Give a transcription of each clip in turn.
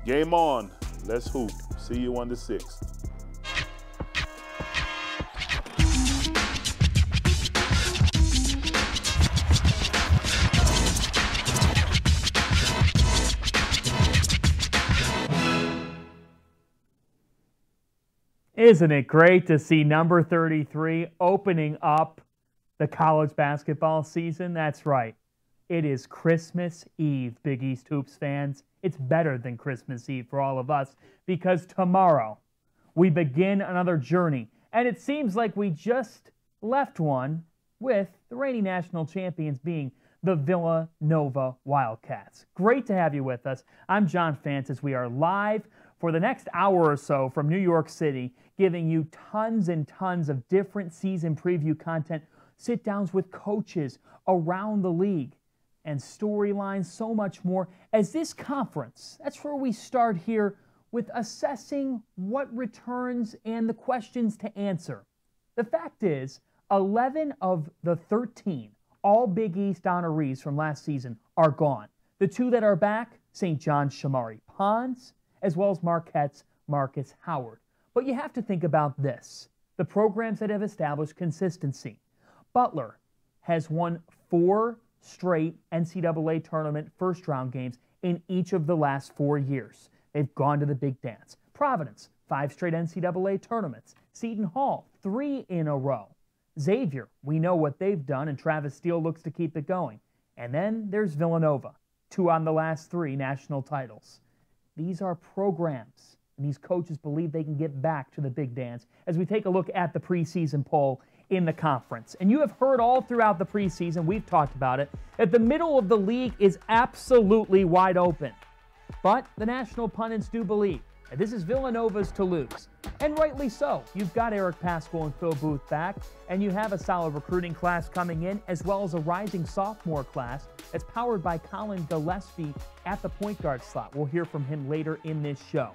Game on. Let's hoop. See you on the 6th. Isn't it great to see number 33 opening up the college basketball season? That's right. It is Christmas Eve, Big East Hoops fans. It's better than Christmas Eve for all of us because tomorrow we begin another journey. And it seems like we just left one with the reigning national champions being the Villanova Wildcats. Great to have you with us. I'm John Fantis. We are live for the next hour or so from New York City, giving you tons and tons of different season preview content, sit-downs with coaches around the league, and storylines, so much more. As this conference, that's where we start here with assessing what returns and the questions to answer. The fact is, 11 of the 13 all Big East honorees from last season are gone. The two that are back, St. John's Shamari Pons, as well as Marquette's Marcus Howard. But you have to think about this. The programs that have established consistency. Butler has won 4 straight NCAA tournament first-round games in each of the last 4 years. They've gone to the big dance. Providence, 5 straight NCAA tournaments. Seton Hall, 3 in a row. Xavier, we know what they've done, and Travis Steele looks to keep it going. And then there's Villanova, 2 on the last 3 national titles. These are programs, and these coaches believe they can get back to the big dance as we take a look at the preseason poll in the conference. And you have heard all throughout the preseason, we've talked about it, that the middle of the league is absolutely wide open. But the national pundits do believe that this is Villanova's to lose. And rightly so. You've got Eric Paschal and Phil Booth back, and you have a solid recruiting class coming in, as well as a rising sophomore class that's powered by Colin Gillespie at the point guard slot. We'll hear from him later in this show.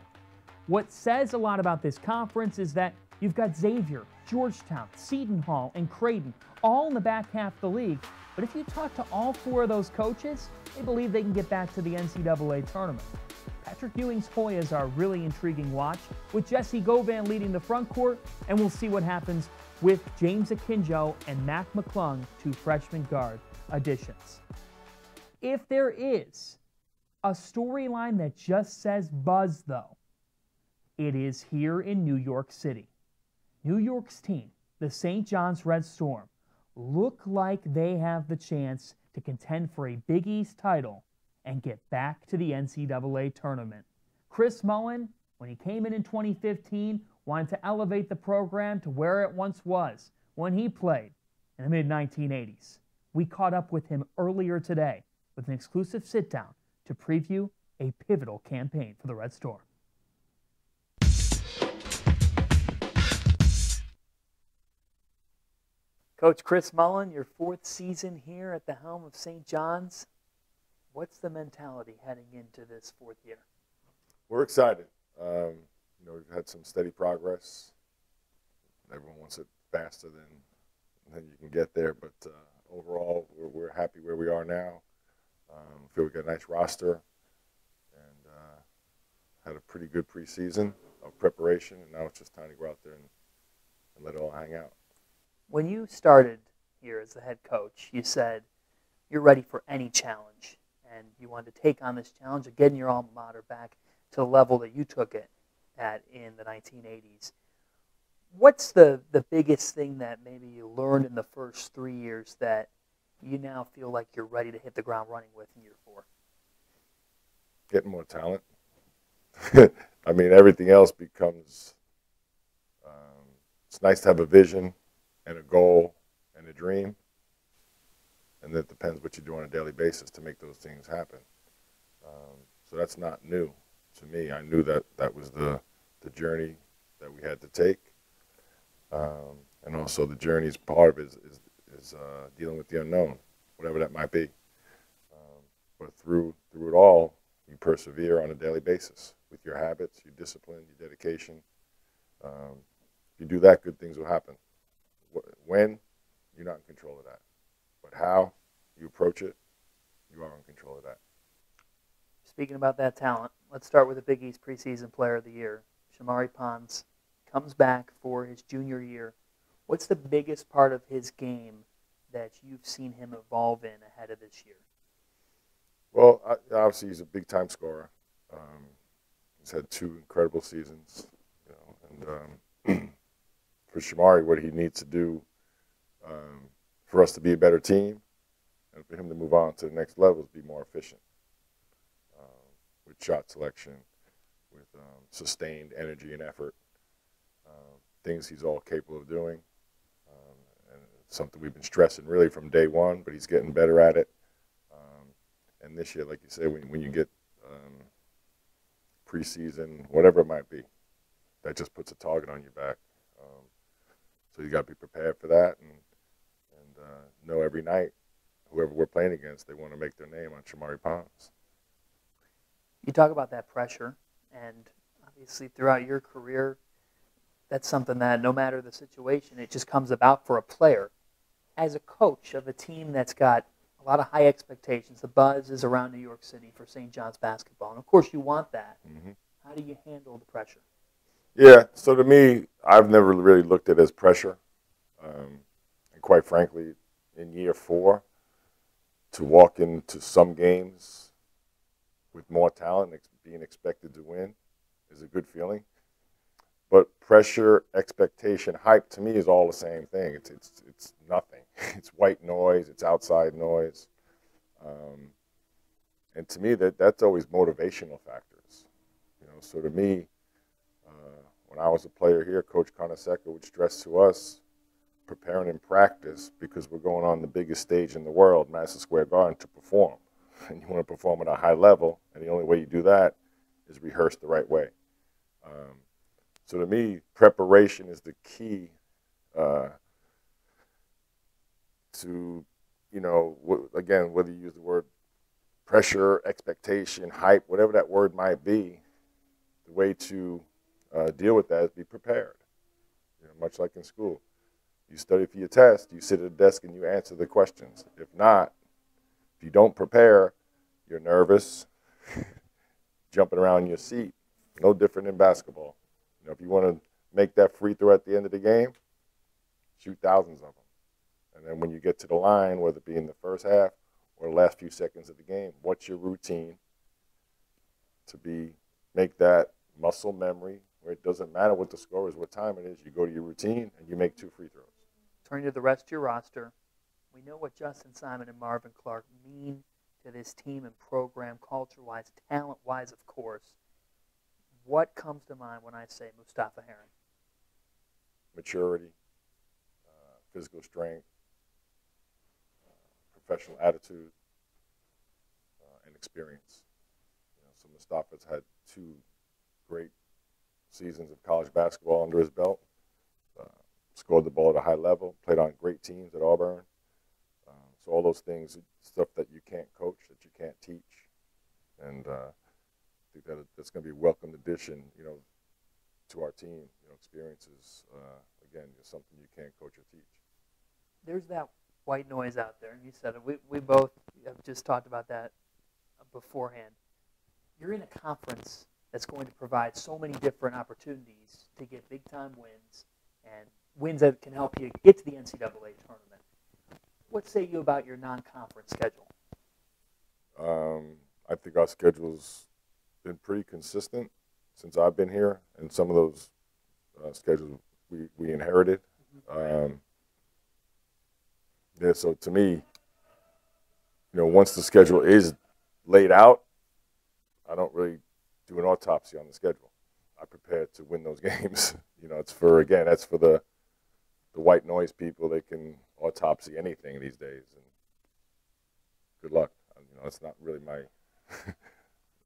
What says a lot about this conference is that you've got Xavier, Georgetown, Seton Hall, and Creighton all in the back half of the league. But if you talk to all 4 of those coaches, they believe they can get back to the NCAA tournament. Patrick Ewing's Hoyas are a really intriguing watch, with Jesse Govan leading the front court, and we'll see what happens with James Akinjo and Mac McClung, 2 freshman guard additions. If there is a storyline that just says buzz, though, it is here in New York City. New York's team, the St. John's Red Storm, look like they have the chance to contend for a Big East title and get back to the NCAA tournament. Chris Mullin, when he came in 2015, wanted to elevate the program to where it once was when he played in the mid-1980s. We caught up with him earlier today with an exclusive sit-down to preview a pivotal campaign for the Red Storm. Coach Chris Mullin, your 4th season here at the helm of St. John's. What's the mentality heading into this 4th year? We're excited. We've had some steady progress. Everyone wants it faster than you can get there, but overall, we're happy where we are now. Feel we got a nice roster and had a pretty good preseason of preparation, and now it's just time to go out there and let it all hang out. When you started here as the head coach, you said you're ready for any challenge, and you wanted to take on this challenge of getting your alma mater back to the level that you took it at in the 1980s. What's the biggest thing that maybe you learned in the first 3 years that you now feel like you're ready to hit the ground running with in year 4? Getting more talent. I mean, everything else becomes, it's nice to have a vision and a goal and a dream, and that depends what you do on a daily basis to make those things happen. So that's not new to me. I knew that was the journey that we had to take, and also the journey's part of it is dealing with the unknown, whatever that might be. But through it all, you persevere on a daily basis with your habits, your discipline, your dedication. If you do that, good things will happen. When, you're not in control of that. But how you approach it, you are in control of that. Speaking about that talent, let's start with the Big East preseason player of the year. Shamari Pons comes back for his junior year. What's the biggest part of his game that you've seen him evolve in ahead of this year? Well, obviously he's a big-time scorer. He's had 2 incredible seasons, and for Shamari, what he needs to do for us to be a better team and for him to move on to the next level is be more efficient with shot selection, with sustained energy and effort, things he's all capable of doing. And it's something we've been stressing really from day one, but he's getting better at it. And this year, like you say, when you get preseason, whatever it might be, that just puts a target on your back. So you got to be prepared for that and know every night, whoever we're playing against, they want to make their name on Shamari Pons. You talk about that pressure, and obviously throughout your career, that's something that no matter the situation, it just comes about for a player. As a coach of a team that's got a lot of high expectations, the buzz is around New York City for St. John's basketball, and of course you want that. Mm-hmm. How do you handle the pressure? Yeah, so to me, I've never really looked at it as pressure. And quite frankly, in year 4, to walk into some games with more talent and being expected to win is a good feeling. But pressure, expectation, hype, to me is all the same thing. It's nothing. It's white noise. It's outside noise. And to me, that's always motivational factors. So to me, when I was a player here, Coach Conosecca would stress to us, preparing in practice because we're going on the biggest stage in the world, Madison Square Garden, to perform. And you want to perform at a high level, and the only way you do that is rehearse the right way. So to me, preparation is the key to, again, whether you use the word pressure, expectation, hype, whatever that word might be, the way to deal with that is be prepared. Much like in school. You study for your test, you sit at a desk and you answer the questions. If not, if you don't prepare, you're nervous, jumping around in your seat. No different in basketball. If you want to make that free throw at the end of the game, shoot thousands of them. And then when you get to the line, whether it be in the first half or the last few seconds of the game, what's your routine to make that muscle memory where it doesn't matter what the score is, what time it is, you go to your routine and you make 2 free throws. Turning to the rest of your roster, we know what Justin Simon and Marvin Clark mean to this team and program, culture-wise, talent-wise, of course. What comes to mind when I say Mustafa Heron? Maturity, physical strength, professional attitude, and experience. So Mustafa's had 2 great seasons of college basketball under his belt, scored the ball at a high level, played on great teams at Auburn. So all those things, stuff that you can't coach, that you can't teach. And I think that's going to be a welcome addition, to our team. Experiences, again, is something you can't coach or teach. There's that white noise out there, and you said it. We both have just talked about that beforehand. You're in a conference that's going to provide so many different opportunities to get big-time wins and wins that can help you get to the NCAA tournament. What say you about your non-conference schedule? I think our schedule's been pretty consistent since I've been here, and some of those schedules we inherited. So to me, once the schedule is laid out, I don't really do an autopsy on the schedule. I prepare to win those games. That's for the white noise people. They can autopsy anything these days, and good luck. It's not really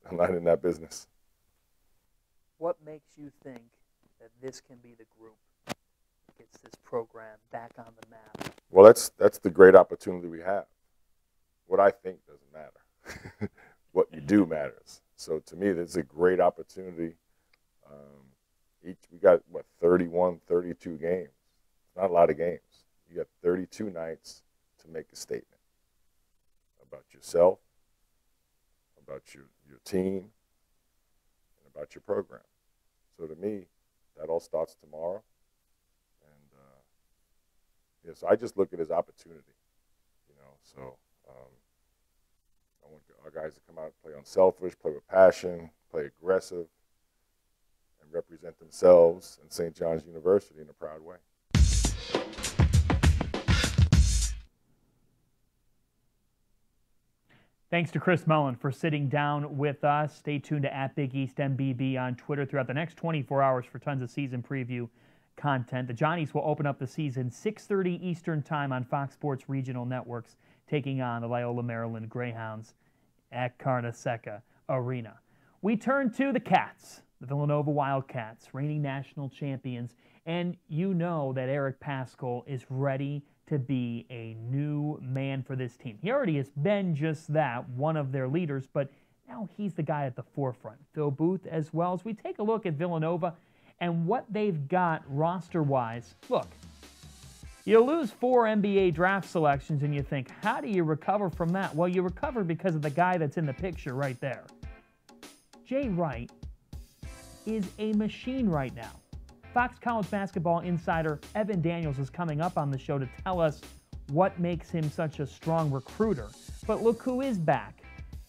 I'm not in that business. What makes you think that this can be the group that gets this program back on the map? Well, that's the great opportunity we have. What I think doesn't matter. What you do matters. So to me, there's a great opportunity. We got, 31, 32 games. It's not a lot of games. You got 32 nights to make a statement about yourself, about your team, and about your program. So to me, that all starts tomorrow. And yeah, so I just look at it as opportunity, you know. So I want our guys to come out and play unselfish, play with passion, play aggressive, and represent themselves in St. John's University in a proud way. Thanks to Chris Mullen for sitting down with us. Stay tuned to @BigEastMBB on Twitter throughout the next 24 hours for tons of season preview content. The Johnnies will open up the season 6:30 Eastern Time on Fox Sports Regional Networks, taking on the Loyola Maryland Greyhounds at Carnesecca Arena. We turn to the Cats, the Villanova Wildcats, reigning national champions, and you know that Eric Paschal is ready to be a new man for this team. He already has been just that, one of their leaders, but now he's the guy at the forefront. Phil Booth as well. As we take a look at Villanova and what they've got roster-wise, look, you lose 4 NBA draft selections and you think, how do you recover from that? Well, you recover because of the guy that's in the picture right there. Jay Wright is a machine right now. Fox College basketball insider Evan Daniels is coming up on the show to tell us what makes him such a strong recruiter. But look who is back.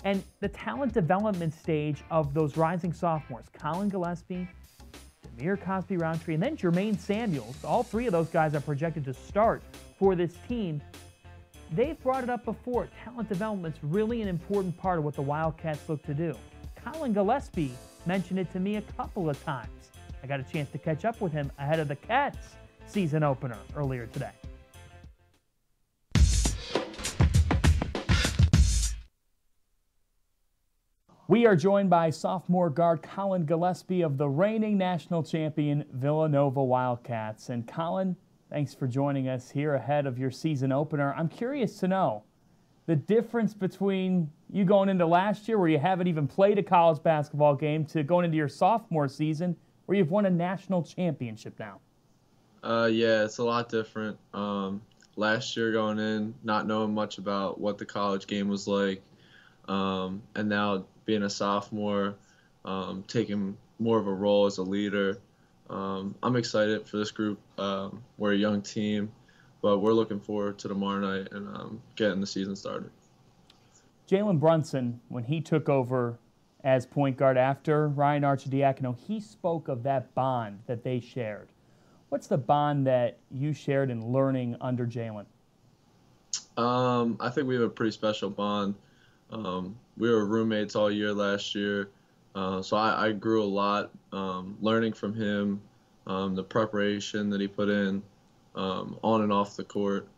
And the talent development stage of those rising sophomores, Colin Gillespie, Demir Cosby-Roundtree, and then Jermaine Samuels. All 3 of those guys are projected to start for this team. They've brought it up before. Talent development's really an important part of what the Wildcats look to do. Colin Gillespie mentioned it to me a couple of times. I got a chance to catch up with him ahead of the Cats season opener earlier today. We are joined by sophomore guard Colin Gillespie of the reigning national champion Villanova Wildcats. And Colin, thanks for joining us here ahead of your season opener. I'm curious to know the difference between you going into last year where you haven't even played a college basketball game to going into your sophomore season where you've won a national championship now. Yeah, it's a lot different. Last year going in, not knowing much about what the college game was like, and now being a sophomore, taking more of a role as a leader. I'm excited for this group. We're a young team, but we're looking forward to tomorrow night and getting the season started. Jalen Brunson, when he took over as point guard after Ryan Arcidiacono, he spoke of that bond that they shared. What's the bond that you shared in learning under Jalen? I think we have a pretty special bond. We were roommates all year last year, so I grew a lot learning from him, the preparation that he put in on and off the court.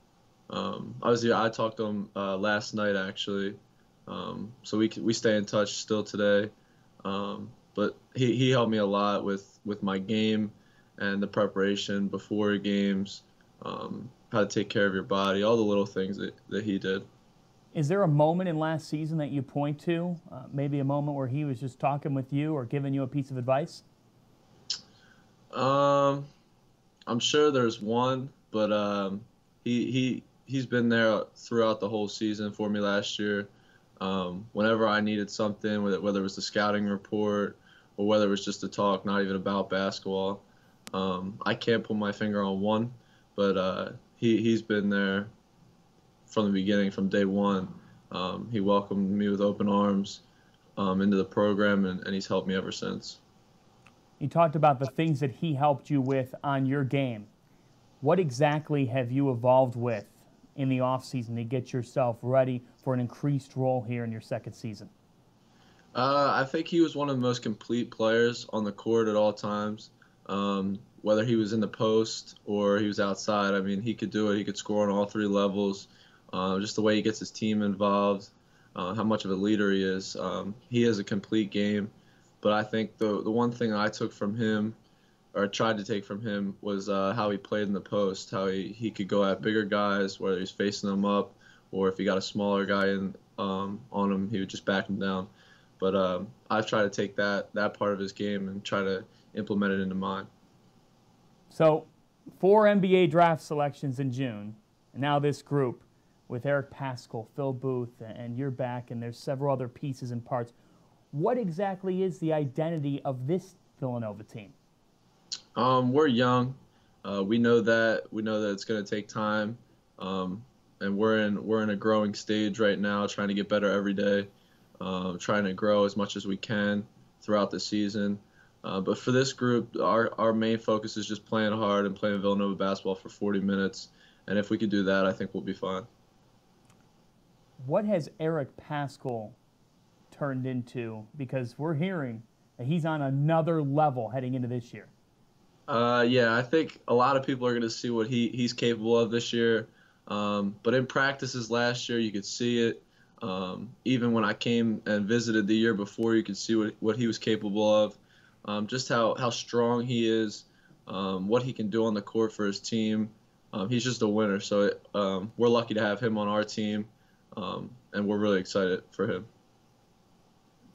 Obviously, I talked to him last night, actually. So we stay in touch still today, but he helped me a lot with my game and the preparation before games, how to take care of your body, all the little things that he did. Is there a moment in last season that you point to, maybe a moment where he was just talking with you or giving you a piece of advice? I'm sure there's one, but he's been there throughout the whole season for me last year. Whenever I needed something, whether it was the scouting report or whether it was just to talk, not even about basketball, I can't put my finger on one, but he's been there from the beginning, from day one. He welcomed me with open arms into the program, and he's helped me ever since. You talked about the things that he helped you with on your game. What exactly have you evolved with in the offseason to get yourself ready for an increased role here in your second season? I think he was one of the most complete players on the court at all times. Whether he was in the post or he was outside, I mean, he could do it. He could score on all 3 levels. Just the way he gets his team involved, how much of a leader he is. He has a complete game. But I think the one thing I took from him, or tried to take from him, was how he played in the post, how he could go at bigger guys, whether he's facing them up or if he got a smaller guy in on him, he would just back him down. But I've tried to take that part of his game and try to implement it into mine. So 4 NBA draft selections in June, and now this group. with Eric Paschal, Phil Booth, and you're back, and there's several other pieces and parts. What exactly is the identity of this Villanova team? We're young. We know that. We know that it's going to take time, and we're in a growing stage right now, trying to get better every day, trying to grow as much as we can throughout the season. But for this group, our main focus is just playing hard and playing Villanova basketball for 40 minutes. And if we could do that, I think we'll be fine. What has Eric Paschal turned into? Because we're hearing that he's on another level heading into this year. Yeah, I think a lot of people are going to see what he's capable of this year. But in practices last year, you could see it. Even when I came and visited the year before, you could see what he was capable of. Just how strong he is, what he can do on the court for his team. He's just a winner. So we're lucky to have him on our team, and we're really excited for him.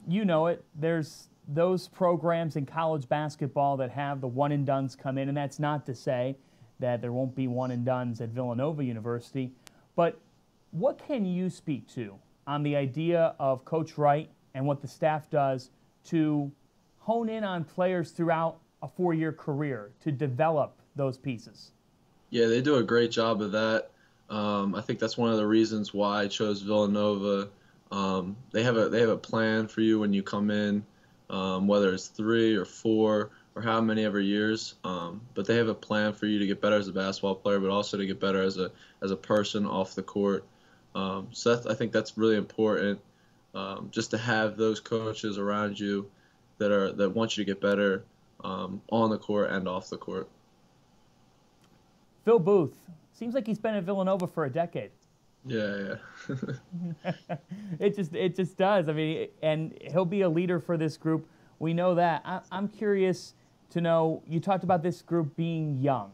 You know it. There's those programs in college basketball that have the one-and-dones come in, and that's not to say that there won't be one-and-dones at Villanova University. But what can you speak to on the idea of Coach Wright and what the staff does to hone in on players throughout a 4-year career to develop those pieces? Yeah, they do a great job of that. I think that's one of the reasons why I chose Villanova. They have a plan for you when you come in, whether it's 3 or 4 or how many ever years. But they have a plan for you to get better as a basketball player, but also to get better as a person off the court. So I think that's really important, just to have those coaches around you that want you to get better on the court and off the court. Phil Booth, seems like he's been at Villanova for a decade. Yeah. It just does. I mean, and he'll be a leader for this group. We know that. I'm curious to know, you talked about this group being young.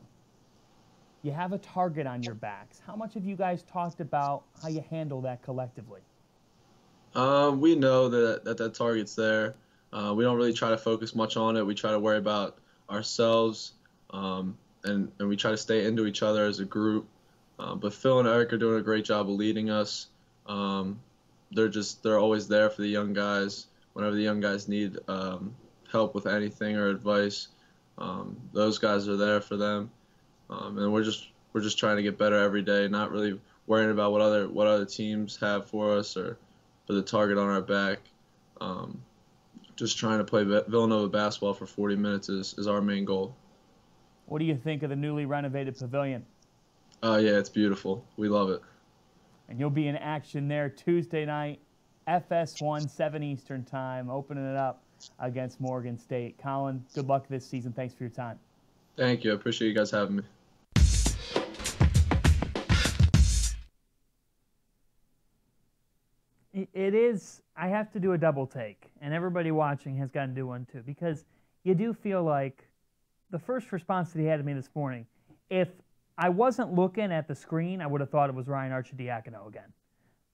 You have a target on your backs. How much have you guys talked about how you handle that collectively? We know that target's there. We don't really try to focus much on it. We try to worry about ourselves, and we try to stay into each other as a group. But Phil and Eric are doing a great job of leading us. They're always there for the young guys. Whenever the young guys need help with anything or advice, those guys are there for them. And we're just trying to get better every day, not really worrying about what other teams have for us or for the target on our back. Just trying to play Villanova basketball for 40 minutes is our main goal. What do you think of the newly renovated pavilion? Oh, yeah, it's beautiful. We love it. And you'll be in action there Tuesday night, FS1, 7 Eastern time, opening it up against Morgan State. Colin, good luck this season. Thanks for your time. Thank you. I appreciate you guys having me. It is, I have to do a double take, and everybody watching has got to do one too, because you do feel like the first response that he had to me this morning, if I wasn't looking at the screen, I would have thought it was Ryan Arcidiacono again.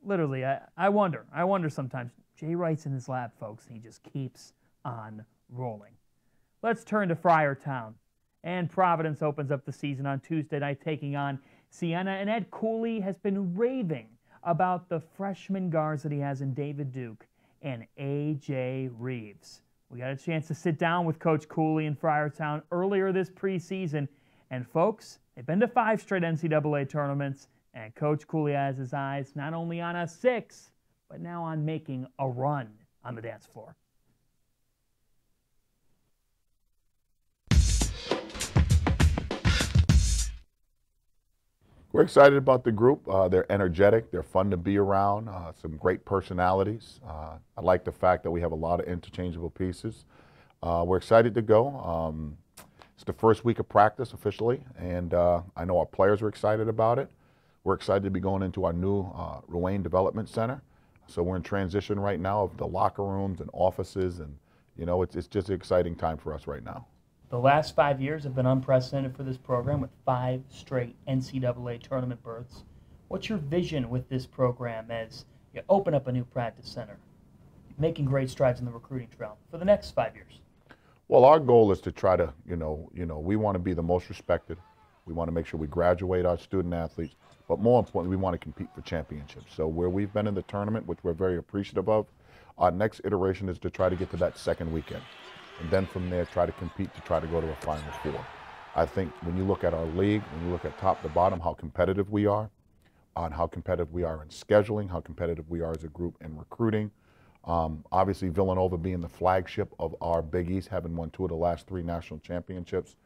Literally, I wonder sometimes. Jay Wright's in his lap, folks, and he just keeps on rolling. Let's turn to Friartown. And Providence opens up the season on Tuesday night, taking on Siena. And Ed Cooley has been raving about the freshman guards that he has in David Duke and A.J. Reeves. We got a chance to sit down with Coach Cooley in Friartown earlier this preseason. And folks, they've been to 5 straight NCAA tournaments. And Coach Cooley has his eyes not only on a 6, but now on making a run on the dance floor. We're excited about the group. They're energetic. They're fun to be around. Some great personalities. I like the fact that we have a lot of interchangeable pieces. We're excited to go. It's the first week of practice officially, and I know our players are excited about it. We're excited to be going into our new Ruane Development Center. So we're in transition right now of the locker rooms and offices, and it's just an exciting time for us right now. The last 5 years have been unprecedented for this program with 5 straight NCAA tournament berths. What's your vision with this program as you open up a new practice center, making great strides in the recruiting trail for the next 5 years? Well, our goal is to try to, we want to be the most respected We want to make sure we graduate our student athletes, but more importantly, we want to compete for championships. So where we've been in the tournament, which we're very appreciative of, our next iteration is to try to get to that second weekend. And then from there, try to compete to try to go to a Final Four. I think when you look at our league, when you look at top to bottom, how competitive we are, on how competitive we are in scheduling, how competitive we are as a group in recruiting. Obviously, Villanova being the flagship of our Big East, having won 2 of the last 3 national championships.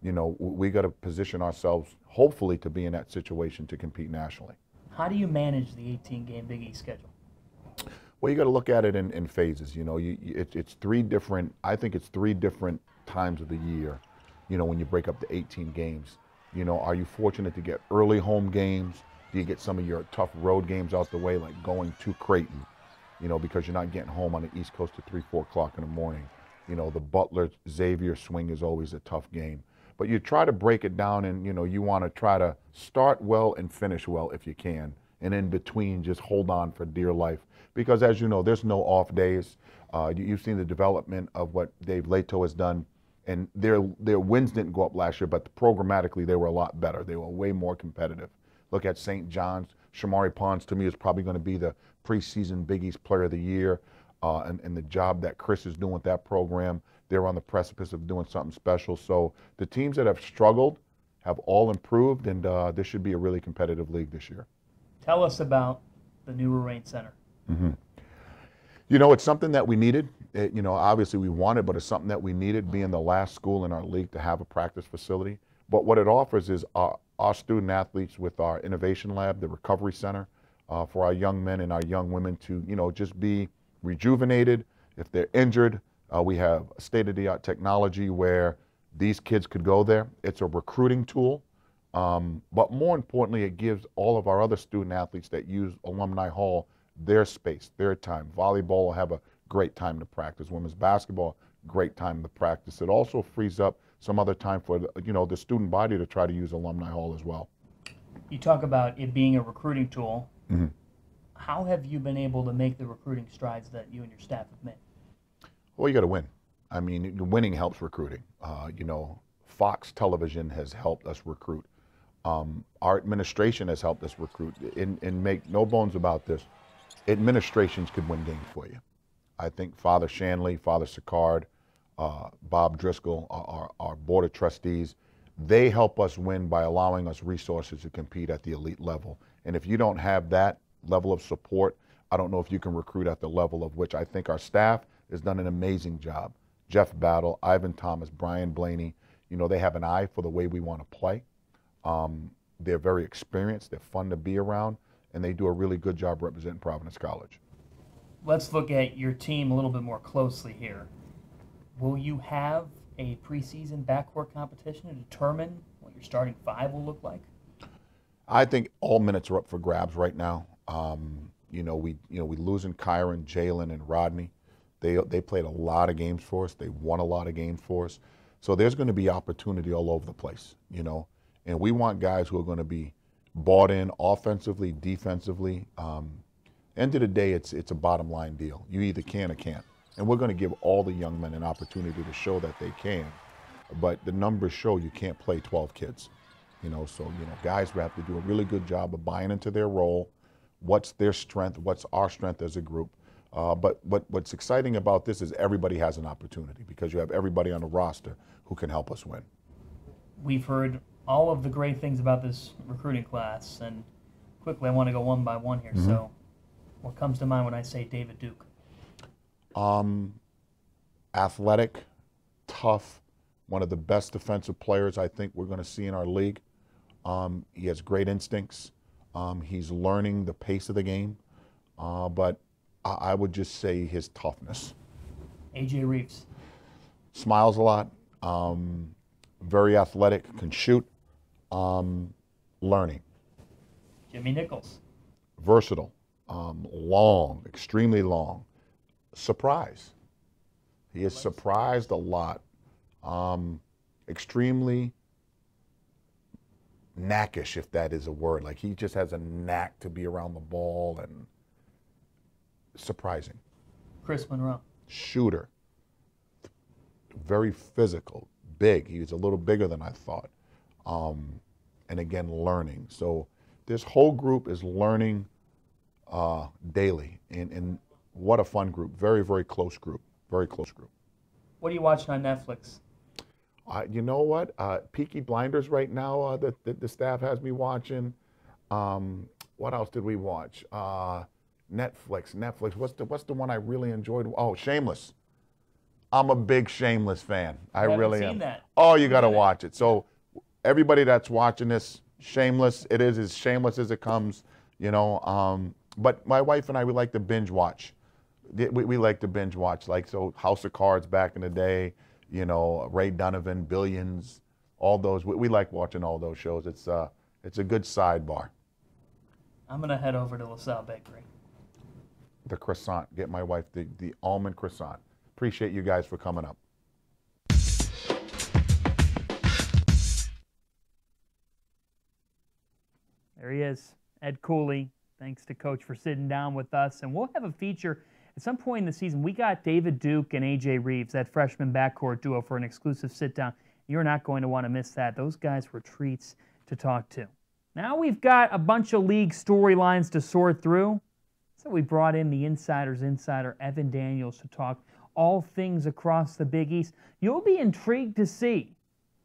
You know, we got to position ourselves, hopefully, to be in that situation to compete nationally. How do you manage the 18-game Big East schedule? Well, you got to look at it in phases. You know, it's 3 different. I think it's 3 different times of the year. You know, when you break up the 18 games. You know, are you fortunate to get early home games? Do you get some of your tough road games out the way, like going to Creighton? You know, because you're not getting home on the East Coast at 3, 4 o'clock in the morning. You know, the Butler-Xavier swing is always a tough game. But you try to break it down, and, you know, you want to try to start well and finish well if you can. And in between, just hold on for dear life. Because as you know, there's no off days. You've seen the development of what Dave Leto has done. And their wins didn't go up last year, but programmatically they were a lot better. They were way more competitive. Look at St. John's. Shamari Pons, to me, is probably going to be the preseason Big East Player of the Year. And the job that Chris is doing with that program, they're on the precipice of doing something special. So the teams that have struggled have all improved, and this should be a really competitive league this year. Tell us about the new Rain Center. Mm-hmm. You know, it's something that we needed. You know, obviously we wanted, but it's something that we needed, being the last school in our league to have a practice facility. But what it offers is our student athletes with our innovation lab, the recovery center, for our young men and our young women to, you know, just be rejuvenated. If they're injured, we have state-of-the-art technology where these kids could go there. It's a recruiting tool, but more importantly, it gives all of our other student athletes that use Alumni Hall their space, their time. Volleyball will have a great time to practice. Women's basketball, great time to practice. It also frees up some other time for, you know, the student body to try to use Alumni Hall as well. You talk about it being a recruiting tool. Mm-hmm. How have you been able to make the recruiting strides that you and your staff have made? Well, you got to win. I mean, winning helps recruiting. You know, Fox Television has helped us recruit. Our administration has helped us recruit. And make no bones about this, administrations could win games for you. I think Father Shanley, Father Sicard, Bob Driscoll, our board of trustees, they help us win by allowing us resources to compete at the elite level. And if you don't have that level of support, I don't know if you can recruit at the level of which I think our staff has done an amazing job. Jeff Battle, Ivan Thomas, Brian Blaney, you know, they have an eye for the way we want to play. They're very experienced, they're fun to be around, and they do a really good job representing Providence College. Let's look at your team a little bit more closely here. Will you have a preseason backcourt competition to determine what your starting 5 will look like? I think all minutes are up for grabs right now. We losing Kyron, Jalen, and Rodney. They played a lot of games for us. They won a lot of games for us. So there's going to be opportunity all over the place, you know. And we want guys who are going to be bought in offensively, defensively. End of the day, it's a bottom line deal. You either can or can't. And we're going to give all the young men an opportunity to show that they can. But the numbers show you can't play 12 kids. You know, so, you know, guys have to do a really good job of buying into their role. What's their strength? What's our strength as a group? But what's exciting about this is everybody has an opportunity because you have everybody on the roster who can help us win. We've heard all of the great things about this recruiting class, and quickly I want to go one by one here. Mm-hmm. So what comes to mind when I say David Duke? Athletic, tough, one of the best defensive players I think we're going to see in our league. He has great instincts. He's learning the pace of the game, but I would just say his toughness. A.J. Reeves. Smiles a lot, very athletic, can shoot, learning. Jimmy Nichols. Versatile, long, extremely long. Surprise. He is surprised a lot. Extremely knackish, if that is a word. Like, he just has a knack to be around the ball and surprising. Chris Monroe. Shooter. Very physical, big. He was a little bigger than I thought. and again, learning. So this whole group is learning daily, and what a fun group. Very, very close group. Very close group. What are you watching on Netflix? You know what? Peaky Blinders right now, the staff has me watching. What else did we watch? Netflix. What's the one I really enjoyed? Oh, Shameless. I'm a big Shameless fan. I really am. That. Oh, you got to watch it. So everybody that's watching this, Shameless, it is as shameless as it comes, you know. But my wife and I, we like to binge watch. We like to binge watch, like so House of Cards back in the day, you know, Ray Donovan, Billions, all those. We like watching all those shows. It's a good sidebar. I'm gonna head over to LaSalle Bakery. The croissant. Get my wife the almond croissant. Appreciate you guys for coming up. There he is, Ed Cooley. Thanks to Coach for sitting down with us. And we'll have a feature at some point in the season. We got David Duke and A.J. Reeves, that freshman backcourt duo, for an exclusive sit-down. You're not going to want to miss that. Those guys were treats to talk to. Now we've got a bunch of league storylines to sort through. So we brought in the Insider's Insider, Evan Daniels, to talk all things across the Big East. You'll be intrigued to see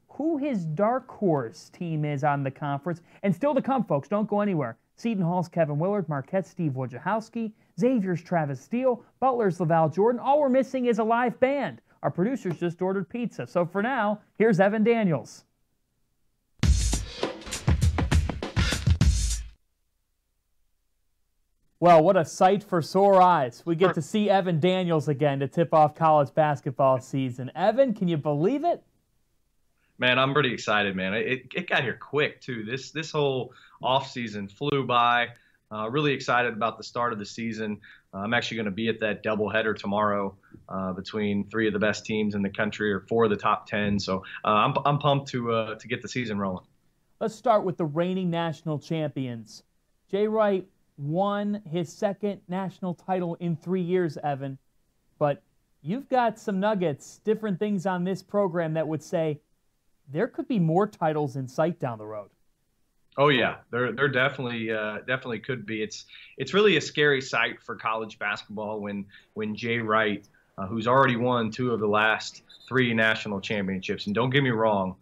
who his dark horse team is on the conference. And still to come, folks. Don't go anywhere. Seton Hall's Kevin Willard, Marquette's Steve Wojciechowski, Xavier's Travis Steele, Butler's LaValle Jordan. All we're missing is a live band. Our producers just ordered pizza. So for now, here's Evan Daniels. Well, what a sight for sore eyes. We get to see Evan Daniels again to tip off college basketball season. Evan, can you believe it? Man, I'm pretty excited, man. It got here quick, too. This whole offseason flew by. Really excited about the start of the season. I'm actually going to be at that doubleheader tomorrow between three of the best teams in the country, or four of the top 10. So I'm pumped to get the season rolling. Let's start with the reigning national champions. Jay Wright won his second national title in 3 years, Evan. But you've got some nuggets, different things on this program that would say there could be more titles in sight down the road. Oh yeah, there definitely could be. It's really a scary sight for college basketball when Jay Wright, who's already won 2 of the last 3 national championships, and don't get me wrong,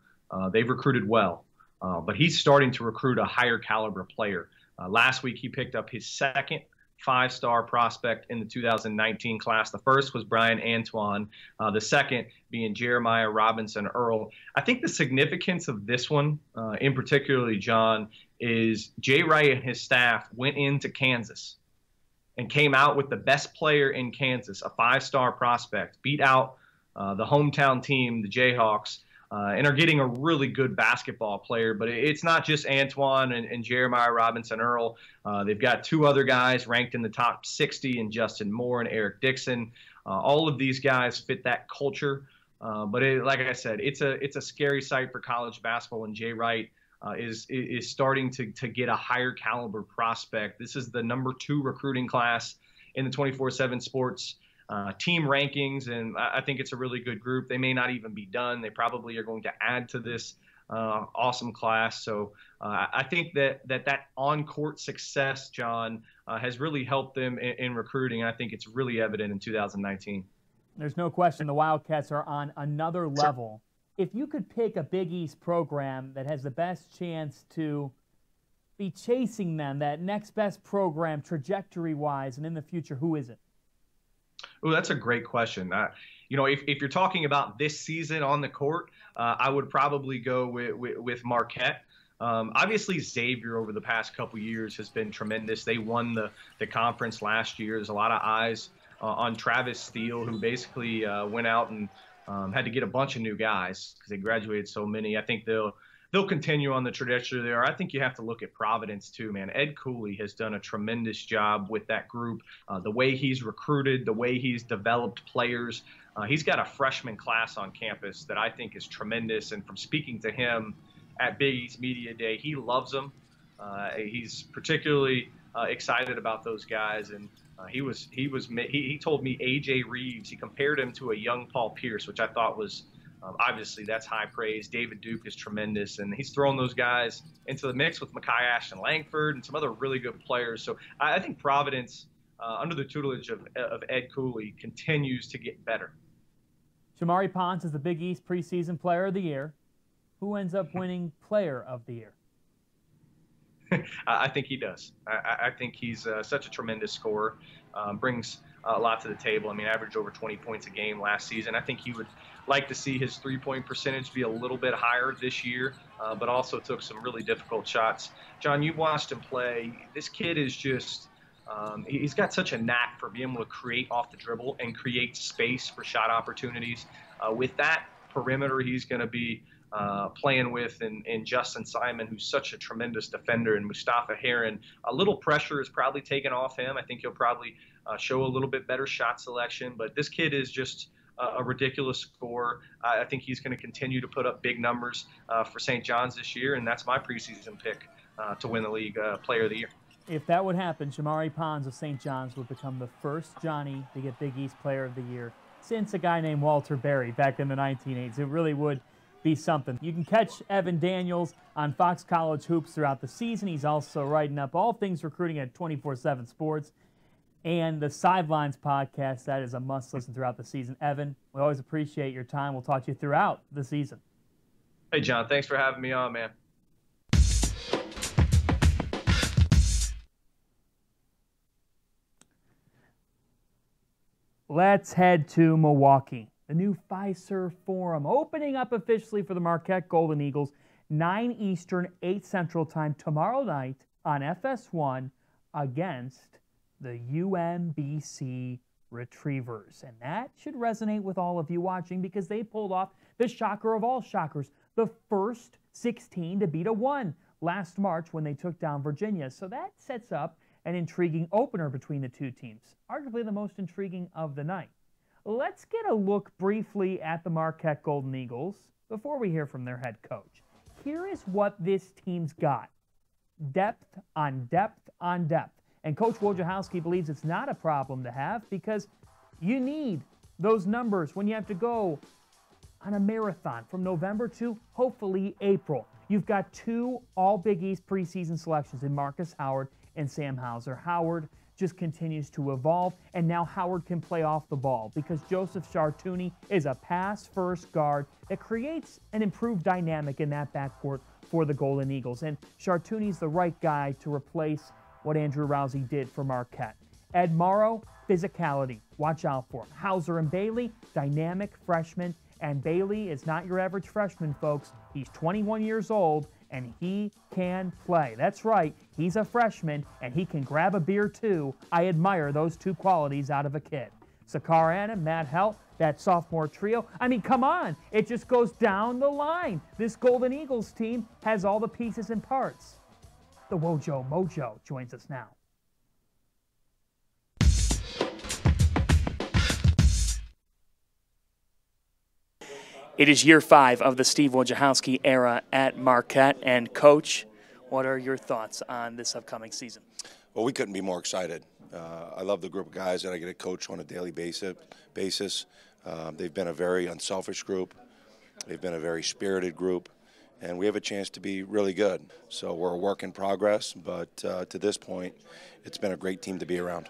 they've recruited well, but he's starting to recruit a higher caliber player. Last week he picked up his second 5-star prospect in the 2019 class. The first was Brian Antoine, the second being Jeremiah Robinson Earl. I think the significance of this one, in particularly, John, is Jay Wright and his staff went into Kansas and came out with the best player in Kansas, a 5-star prospect, beat out the hometown team, the Jayhawks, and are getting a really good basketball player. But it's not just Antoine and Jeremiah Robinson Earl. They've got 2 other guys ranked in the top 60, and Justin Moore and Eric Dixon. All of these guys fit that culture. But like I said, it's a scary sight for college basketball when Jay Wright is starting to get a higher caliber prospect. This is the number 2 recruiting class in the 24/7 Sports team rankings, and I think it's a really good group. They may not even be done. They probably are going to add to this awesome class. So I think that on-court success, John, has really helped them in recruiting. I think it's really evident in 2019. There's no question the Wildcats are on another level. If you could pick a Big East program that has the best chance to be chasing them, that next best program trajectory-wise and in the future, who is it? Oh, that's a great question. If you're talking about this season on the court, I would probably go with Marquette. Obviously, Xavier over the past couple years has been tremendous. They won the conference last year. There's a lot of eyes on Travis Steele, who basically went out and had to get a bunch of new guys because they graduated so many. I think they'll continue on the trajectory there. I think you have to look at Providence too, man. Ed Cooley has done a tremendous job with that group. The way he's recruited, the way he's developed players. He's got a freshman class on campus that I think is tremendous. And from speaking to him at Big East Media Day, he loves them. He's particularly excited about those guys. And he told me A.J. Reeves, he compared him to a young Paul Pierce, which I thought was Obviously, that's high praise. David Duke is tremendous, and he's thrown those guys into the mix with Mekhi Ashton Langford and some other really good players. So I think Providence, under the tutelage of Ed Cooley, continues to get better. Shamari Pons is the Big East preseason player of the year. Who ends up winning player of the year? I think he does. I think he's such a tremendous scorer, brings a lot to the table. I mean, averaged over 20 points a game last season. I think he would like to see his three-point percentage be a little bit higher this year, but also took some really difficult shots. John, you watched him play. This kid is just he's got such a knack for being able to create off the dribble and create space for shot opportunities. With that perimeter, he's going to be playing with and Justin Simon, who's such a tremendous defender, and Mustafa Heron. A little pressure is probably taken off him. I think he'll probably show a little bit better shot selection, but this kid is just a ridiculous scorer. I think he's going to continue to put up big numbers for St. John's this year, and that's my preseason pick to win the league player of the year. If that would happen, Shamari Pons of St. John's would become the first Johnny to get Big East player of the year since a guy named Walter Berry back in the 1980s. It really would be something. You can catch Evan Daniels on Fox College Hoops throughout the season. He's also writing up all things recruiting at 24/7 Sports and the Sidelines podcast. That is a must-listen throughout the season. Evan, we always appreciate your time. We'll talk to you throughout the season. Hey, John. Thanks for having me on, man. Let's head to Milwaukee. The new Fiserv Forum opening up officially for the Marquette Golden Eagles, 9 Eastern, 8 Central Time tomorrow night on FS1 against the UMBC Retrievers. And that should resonate with all of you watching because they pulled off the shocker of all shockers, the first 16 to beat a 1 last March when they took down Virginia. So that sets up an intriguing opener between the two teams, arguably the most intriguing of the night. Let's get a look briefly at the Marquette Golden Eagles before we hear from their head coach. Here is what this team's got. Depth on depth on depth. And Coach Wojciechowski believes it's not a problem to have because you need those numbers when you have to go on a marathon from November to hopefully April. You've got 2 All-Big East preseason selections in Marcus Howard and Sam Hauser. Howard just continues to evolve, and now Howard can play off the ball because Joseph Chartouni is a pass-first guard that creates an improved dynamic in that backcourt for the Golden Eagles. And Chartouni's the right guy to replace what Andrew Rousey did for Marquette. Ed Morrow, physicality. Watch out for him. Hauser and Bailey, dynamic freshmen. And Bailey is not your average freshman, folks. He's 21 years old, and he can play. That's right, he's a freshman, and he can grab a beer too. I admire those 2 qualities out of a kid. Sakar Adam, Matt Helt, that sophomore trio. I mean, come on, it just goes down the line. This Golden Eagles team has all the pieces and parts. The Wojo Mojo joins us now. It is year 5 of the Steve Wojciechowski era at Marquette. And, Coach, what are your thoughts on this upcoming season? Well, we couldn't be more excited. I love the group of guys that I get to coach on a daily basis. They've been a very unselfish group. They've been a very spirited group. And we have a chance to be really good. So we're a work in progress, but to this point, it's been a great team to be around.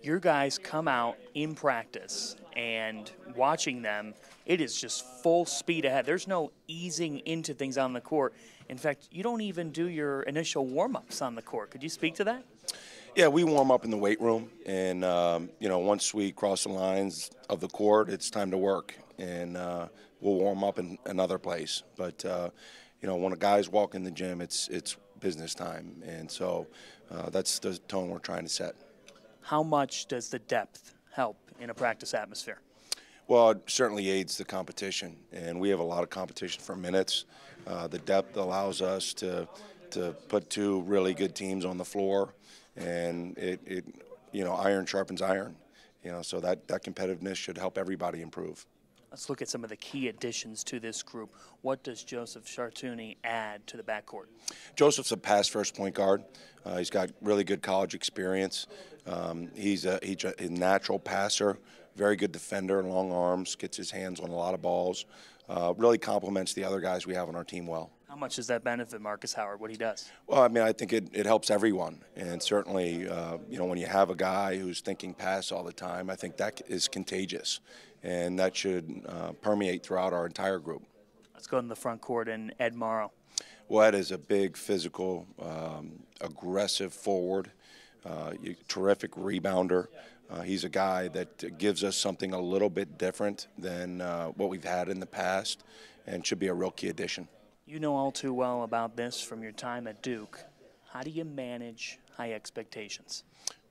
Your guys come out in practice, and watching them, it is just full speed ahead. There's no easing into things on the court. In fact, you don't even do your initial warm-ups on the court. Could you speak to that? Yeah, we warm up in the weight room, and once we cross the lines of the court, it's time to work, and we'll warm up in another place. But when the guys walk in the gym, it's business time, and so that's the tone we're trying to set. How much does the depth help in a practice atmosphere? Well, it certainly aids the competition, and we have a lot of competition for minutes. The depth allows us to put 2 really good teams on the floor, and it iron sharpens iron. So that competitiveness should help everybody improve. Let's look at some of the key additions to this group. What does Joseph Chartouni add to the backcourt? Joseph's a pass-first point guard. He's got really good college experience. He's a natural passer, very good defender, long arms, gets his hands on a lot of balls, really complements the other guys we have on our team well. How much does that benefit Marcus Howard, what he does? Well, I mean, I think it helps everyone. And certainly, you know, when you have a guy who's thinking pass all the time, I think that is contagious. And that should permeate throughout our entire group. Let's go to the front court and Ed Morrow. Well, Ed is a big, physical, aggressive forward, terrific rebounder. He's a guy that gives us something a little bit different than what we've had in the past and should be a real key addition. You know all too well about this from your time at Duke. How do you manage high expectations?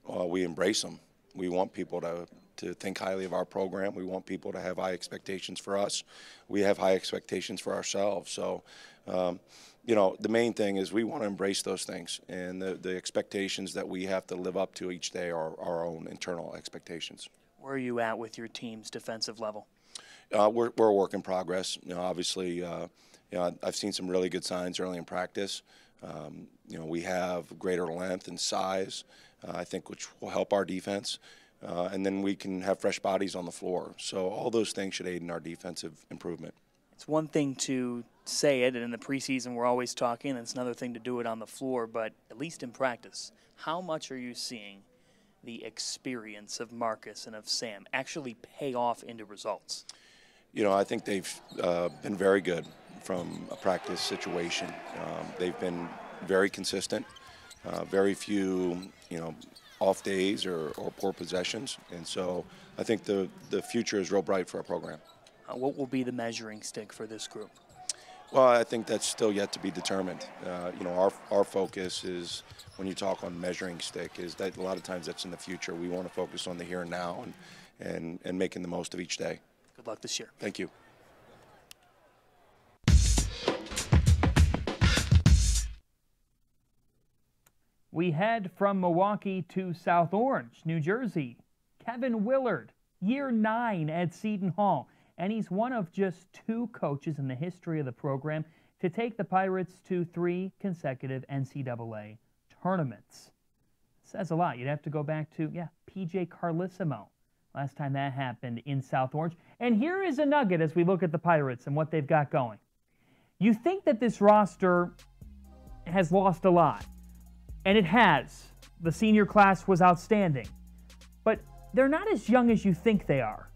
Well, we embrace them. We want people to think highly of our program. We want people to have high expectations for us. We have high expectations for ourselves. So, you know, the main thing is we want to embrace those things. And the expectations that we have to live up to each day are our own internal expectations. Where are you at with your team's defensive level? We're a work in progress. You know, obviously, you know, I've seen some really good signs early in practice. You know, we have greater length and size, I think, which will help our defense. And then we can have fresh bodies on the floor. So all those things should aid in our defensive improvement. It's one thing to say it, and in the preseason we're always talking, and it's another thing to do it on the floor, but at least in practice, how much are you seeing the experience of Marcus and of Sam actually pay off into results? You know, I think they've been very good from a practice situation. They've been very consistent, very few, you know, off days or poor possessions. And so I think the future is real bright for our program. What will be the measuring stick for this group? Well, I think that's still yet to be determined. You know, our focus is, when you talk on measuring stick, is that a lot of times that's in the future. We want to focus on the here and now and making the most of each day. Good luck this year. Thank you. We head from Milwaukee to South Orange, New Jersey. Kevin Willard, year 9 at Seton Hall. And he's one of just 2 coaches in the history of the program to take the Pirates to 3 consecutive NCAA tournaments. Says a lot. You'd have to go back to, P.J. Carlissimo. Last time that happened in South Orange. And here is a nugget as we look at the Pirates and what they've got going. You think that this roster has lost a lot. And it has. The senior class was outstanding. But they're not as young as you think they are.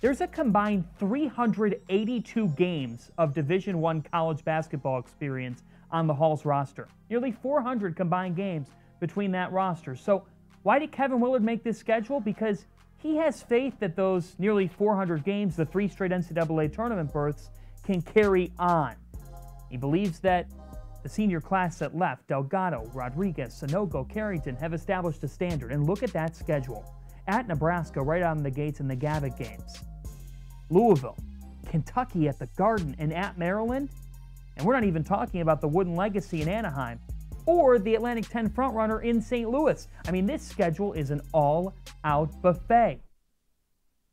There's a combined 382 games of Division I college basketball experience on the Hall's roster. Nearly 400 combined games between that roster. So why did Kevin Willard make this schedule? Because he has faith that those nearly 400 games, the 3 straight NCAA tournament berths, can carry on. He believes that the senior class that left, Delgado, Rodriguez, Sanogo, Carrington, have established a standard. And look at that schedule. At Nebraska, right out of the gates in the Gavitt games. Louisville, Kentucky at the Garden, and at Maryland. And we're not even talking about the Wooden Legacy in Anaheim or the Atlantic 10 frontrunner in St. Louis. I mean, this schedule is an all-out buffet.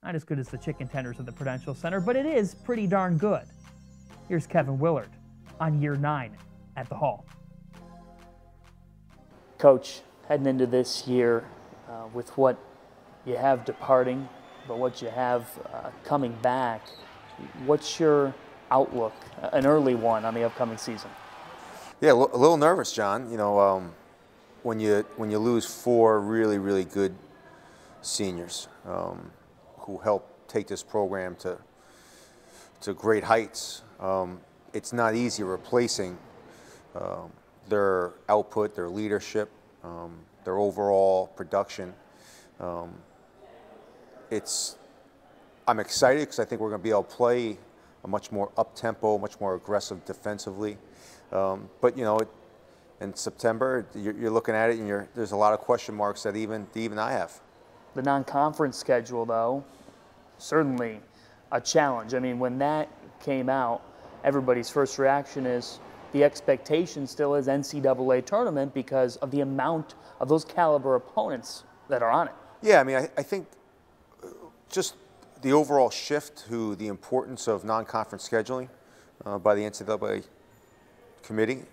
Not as good as the chicken tenders at the Prudential Center, but it is pretty darn good. Here's Kevin Willard on year 9 at the Hall. Coach, heading into this year with what you have departing, but what you have coming back, what's your outlook, an early one, on the upcoming season? Yeah, a little nervous, John. You know, when you lose 4 really, really good seniors who helped take this program to great heights, it's not easy replacing their output, their leadership, their overall production. I'm excited because I think we're going to be able to play a much more up-tempo, much more aggressive defensively. But, you know, in September, you're looking at it and there's a lot of question marks that even I have. The non-conference schedule, though, certainly a challenge. I mean, when that came out, everybody's first reaction is the expectation still is NCAA tournament because of the amount of those caliber opponents that are on it. Yeah, I mean, I think just the overall shift to the importance of non-conference scheduling by the NCAA committee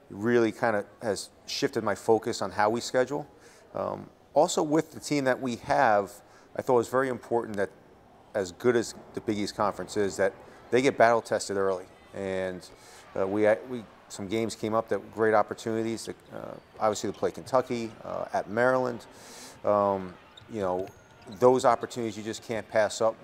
really kind of has shifted my focus on how we schedule. Also with the team that we have, I thought it was very important that, as good as the Big East Conference is, that they get battle tested early. And some games came up that were great opportunities. Obviously, to play Kentucky, at Maryland. You know, those opportunities you just can't pass up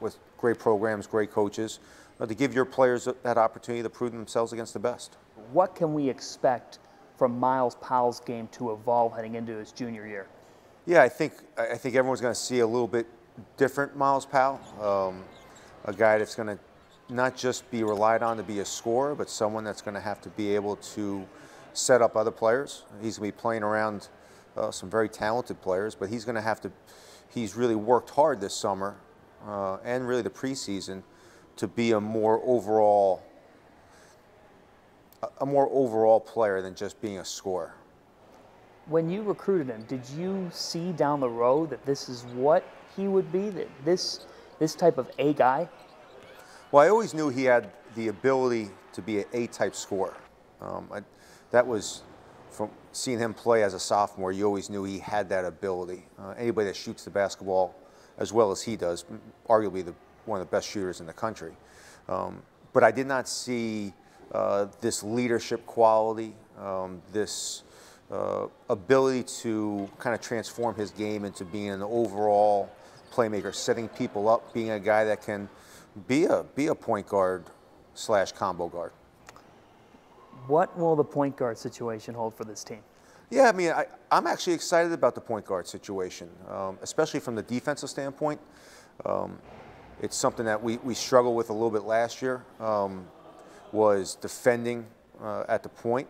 with great programs, great coaches, to give your players that opportunity to prove themselves against the best. What can we expect from Miles Powell's game to evolve heading into his junior year? Yeah, I think everyone's going to see a little bit different Miles Powell, a guy that's going to not just be relied on to be a scorer, but someone that's going to have to be able to set up other players. He's going to be playing around some very talented players, but he's going to have to. He's really worked hard this summer and really the preseason to be a more overall player than just being a scorer. When you recruited him, did you see down the road that this is what he would be, that this type of A guy? Well, I always knew he had the ability to be an A-type scorer. That was from seeing him play as a sophomore. You always knew he had that ability. Anybody that shoots the basketball as well as he does, arguably one of the best shooters in the country. But I did not see this leadership quality, this ability to kind of transform his game into being an overall playmaker, setting people up, being a guy that can be a point guard / combo guard. What will the point guard situation hold for this team? Yeah, I mean, I'm actually excited about the point guard situation, especially from the defensive standpoint. It's something that we struggled with a little bit last year, was defending at the point,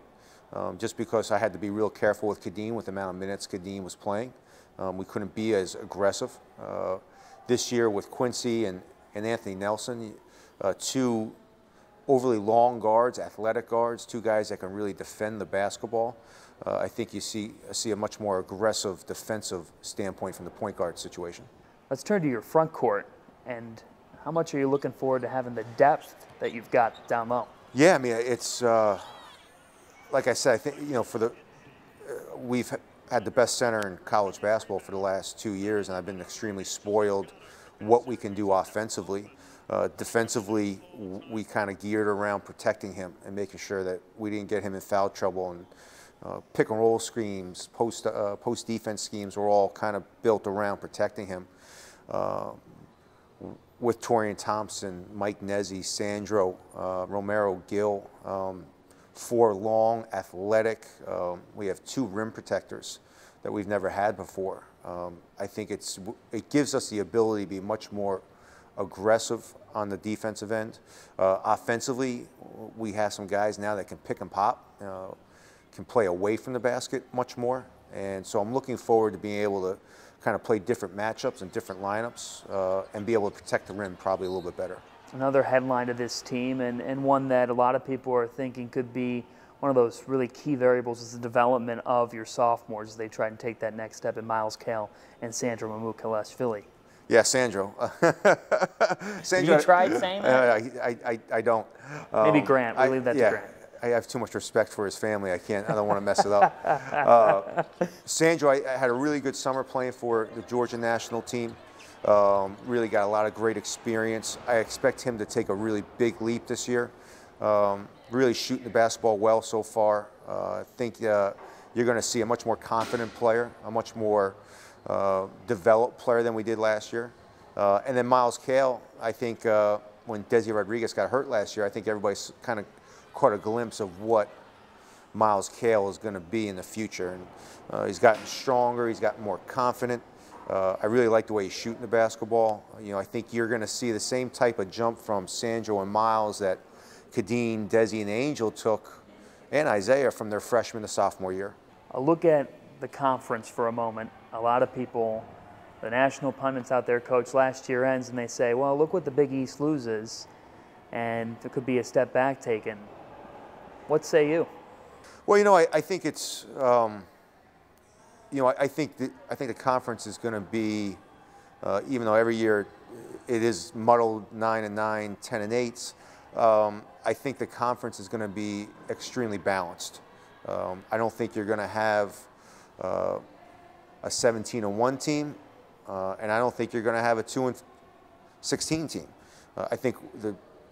just because I had to be real careful with Kadeem with the amount of minutes Kadeem was playing. We couldn't be as aggressive. This year with Quincy and Anthony Nelson, two overly long guards, athletic guards, two guys that can really defend the basketball. I think you see a much more aggressive defensive standpoint from the point guard situation. Let's turn to your front court, and how much are you looking forward to having the depth that you've got down low? Yeah, I mean, it's like I said, I think, you know, we've had the best center in college basketball for the last 2 years, and I've been extremely spoiled what we can do offensively. Defensively, we kind of geared around protecting him and making sure that we didn't get him in foul trouble, and pick and roll schemes, post defense schemes were all kind of built around protecting him. With Torian Thompson, Mike Nezzi, Sandro, Romero, Gill, 4 long, athletic. We have 2 rim protectors that we've never had before. I think it gives us the ability to be much more aggressive on the defensive end. Offensively, we have some guys now that can pick and pop, can play away from the basket much more. And so I'm looking forward to being able to kind of play different matchups and different lineups and be able to protect the rim probably a little bit better. Another headline of this team, and one that a lot of people are thinking could be one of those really key variables, is the development of your sophomores as they try and take that next step in Miles Kale and Sandro Mamukelashvili. Yeah, Sandro. You tried saying that? I don't. Maybe Grant. We'll leave that to Grant. I have too much respect for his family. I don't want to mess it up. Sandro, I had a really good summer playing for the Georgia national team. Really got a lot of great experience. I expect him to take a really big leap this year. Really shooting the basketball well so far. I think you're going to see a much more confident player, a much more developed player than we did last year. And then Miles Kale, I think when Desi Rodriguez got hurt last year, I think everybody's kind of caught a glimpse of what Miles Kale is going to be in the future. And he's gotten stronger, he's gotten more confident. I really like the way he's shooting the basketball. You know, I think you're going to see the same type of jump from Sandro and Miles that Kadeem, Desi, and Angel took, and Isaiah, from their freshman to sophomore year. I'll look at the conference for a moment. A lot of people, the national pundits out there, Coach, last year ends and they say, well, look what the Big East loses, and there could be a step back taken. What say you? Well, you know, I think it's, you know, I think the conference is going to be, even though every year it is muddled 9-9, 10-8, I think the conference is going to be extremely balanced. I don't think you're going to have a 17-1 team, and I don't think you're going to have a 2-16 team. I think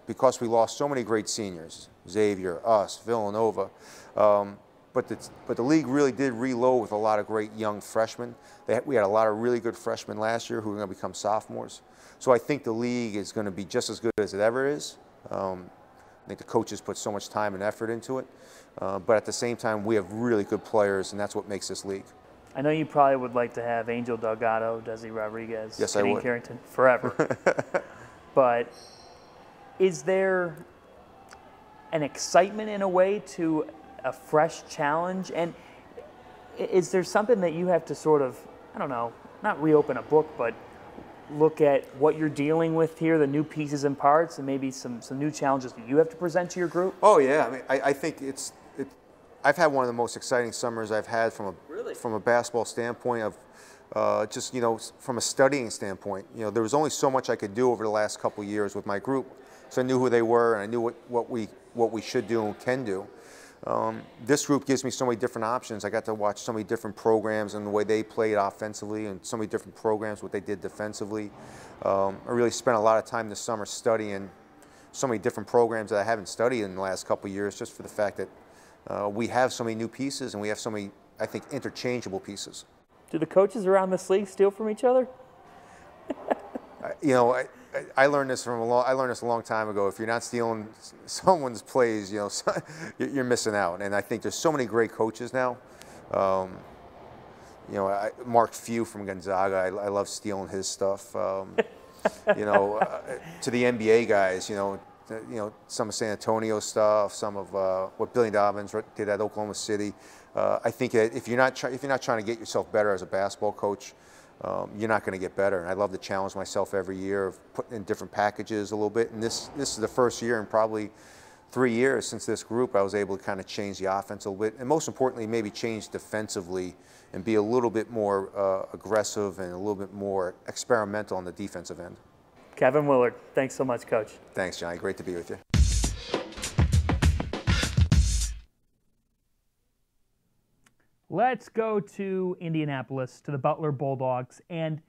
because we lost so many great seniors, Xavier, us, Villanova, but the league really did reload with a lot of great young freshmen. We had a lot of really good freshmen last year who are going to become sophomores. So I think the league is going to be just as good as it ever is. I think the coaches put so much time and effort into it. But at the same time, we have really good players, and that's what makes this league. I know you probably would like to have Angel Delgado, Desi Rodriguez, yes, Kenny Carrington forever. But is there an excitement in a way to a fresh challenge? And is there something that you have to sort of, I don't know, not reopen a book, but look at what you're dealing with here, the new pieces and parts, and maybe some new challenges that you have to present to your group? Oh yeah, I mean, I think I've had one of the most exciting summers I've had from a basketball standpoint of just, you know, from a studying standpoint. You know, there was only so much I could do over the last couple of years with my group, so I knew who they were and I knew what we should do and can do. This group gives me so many different options. I got to watch so many different programs and the way they played offensively, and so many different programs, what they did defensively. I really spent a lot of time this summer studying so many different programs that I haven't studied in the last couple of years, just for the fact that we have so many new pieces and we have so many, I think, interchangeable pieces. Do the coaches around this league steal from each other? You know, I learned this a long time ago. If you're not stealing someone's plays, you know, you're missing out. And I think there's so many great coaches now. You know, Mark Few from Gonzaga, I love stealing his stuff. You know, to the NBA guys, you know, some of San Antonio stuff, some of what Billy Dobbins did at Oklahoma City. I think that if you're not trying to get yourself better as a basketball coach, you're not going to get better. And I love to challenge myself every year of putting in different packages a little bit. And this is the first year in probably 3 years since this group I was able to kind of change the offense a little bit, and most importantly, maybe change defensively and be a little bit more aggressive and a little bit more experimental on the defensive end. Kevin Willard, thanks so much, Coach. Thanks, Johnny. Great to be with you. Let's go to Indianapolis, to the Butler Bulldogs. And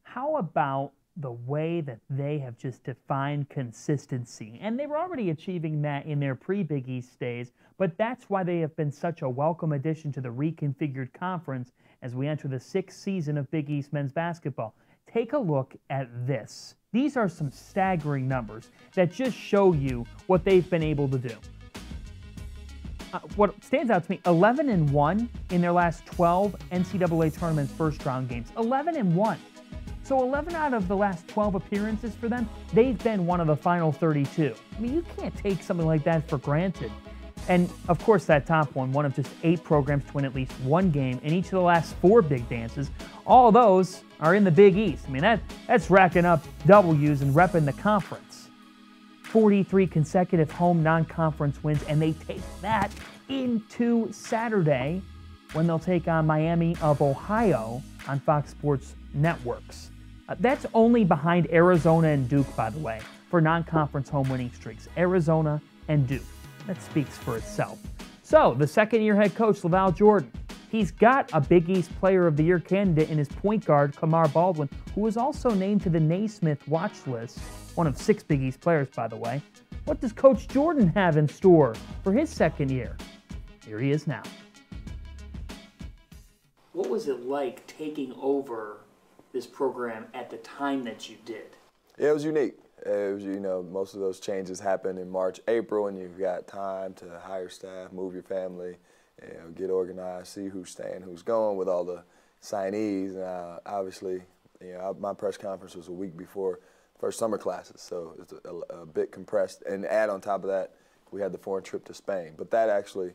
how about the way that they have just defined consistency? And they were already achieving that in their pre-Big East days, but that's why they have been such a welcome addition to the reconfigured conference as we enter the 6th season of Big East men's basketball. Take a look at this. These are some staggering numbers that just show you what they've been able to do. What stands out to me, 11-1 in their last 12 NCAA tournament first round games. 11-1. So 11 out of the last 12 appearances for them, they've been one of the final 32. I mean, you can't take something like that for granted. And of course, that top one of just 8 programs to win at least one game in each of the last 4 big dances. All of those are in the Big East. I mean, that's racking up W's and repping the conference. 43 consecutive home non-conference wins, and they take that into Saturday when they'll take on Miami of Ohio on Fox Sports Networks. That's only behind Arizona and Duke, by the way, for non-conference home winning streaks. Arizona and Duke. That speaks for itself. So, the second-year head coach, LaVall Jordan, he's got a Big East Player of the Year candidate in his point guard, Kamar Baldwin, who was also named to the Naismith watch list, one of 6 Big East players, by the way. What does Coach Jordan have in store for his second year? Here he is now. What was it like taking over this program at the time that you did? Yeah, it was unique. It was, you know, most of those changes happen in March, April, and you've got time to hire staff, move your family, you know, get organized, see who's staying, who's going with all the signees. Obviously, you know, my press conference was a week before first summer classes, so it's a bit compressed. And add on top of that, we had the foreign trip to Spain. But that actually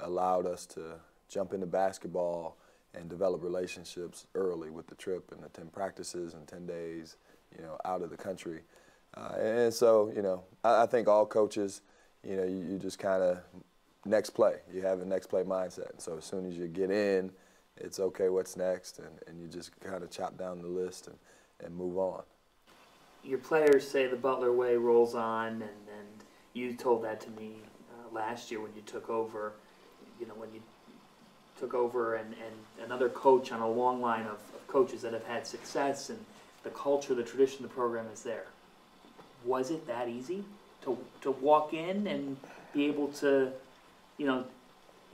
allowed us to jump into basketball and develop relationships early with the trip and the 10 practices and 10 days, you know, out of the country. And so, you know, I think all coaches, you know, you just kind of next play. You have a next play mindset. So as soon as you get in, it's okay, what's next, and you just kind of chop down the list and move on. Your players say the Butler way rolls on, and you told that to me last year when you took over. You know, when you took over, and another coach on a long line of coaches that have had success, and the culture, the tradition, the program is there. Was it that easy to walk in and be able to,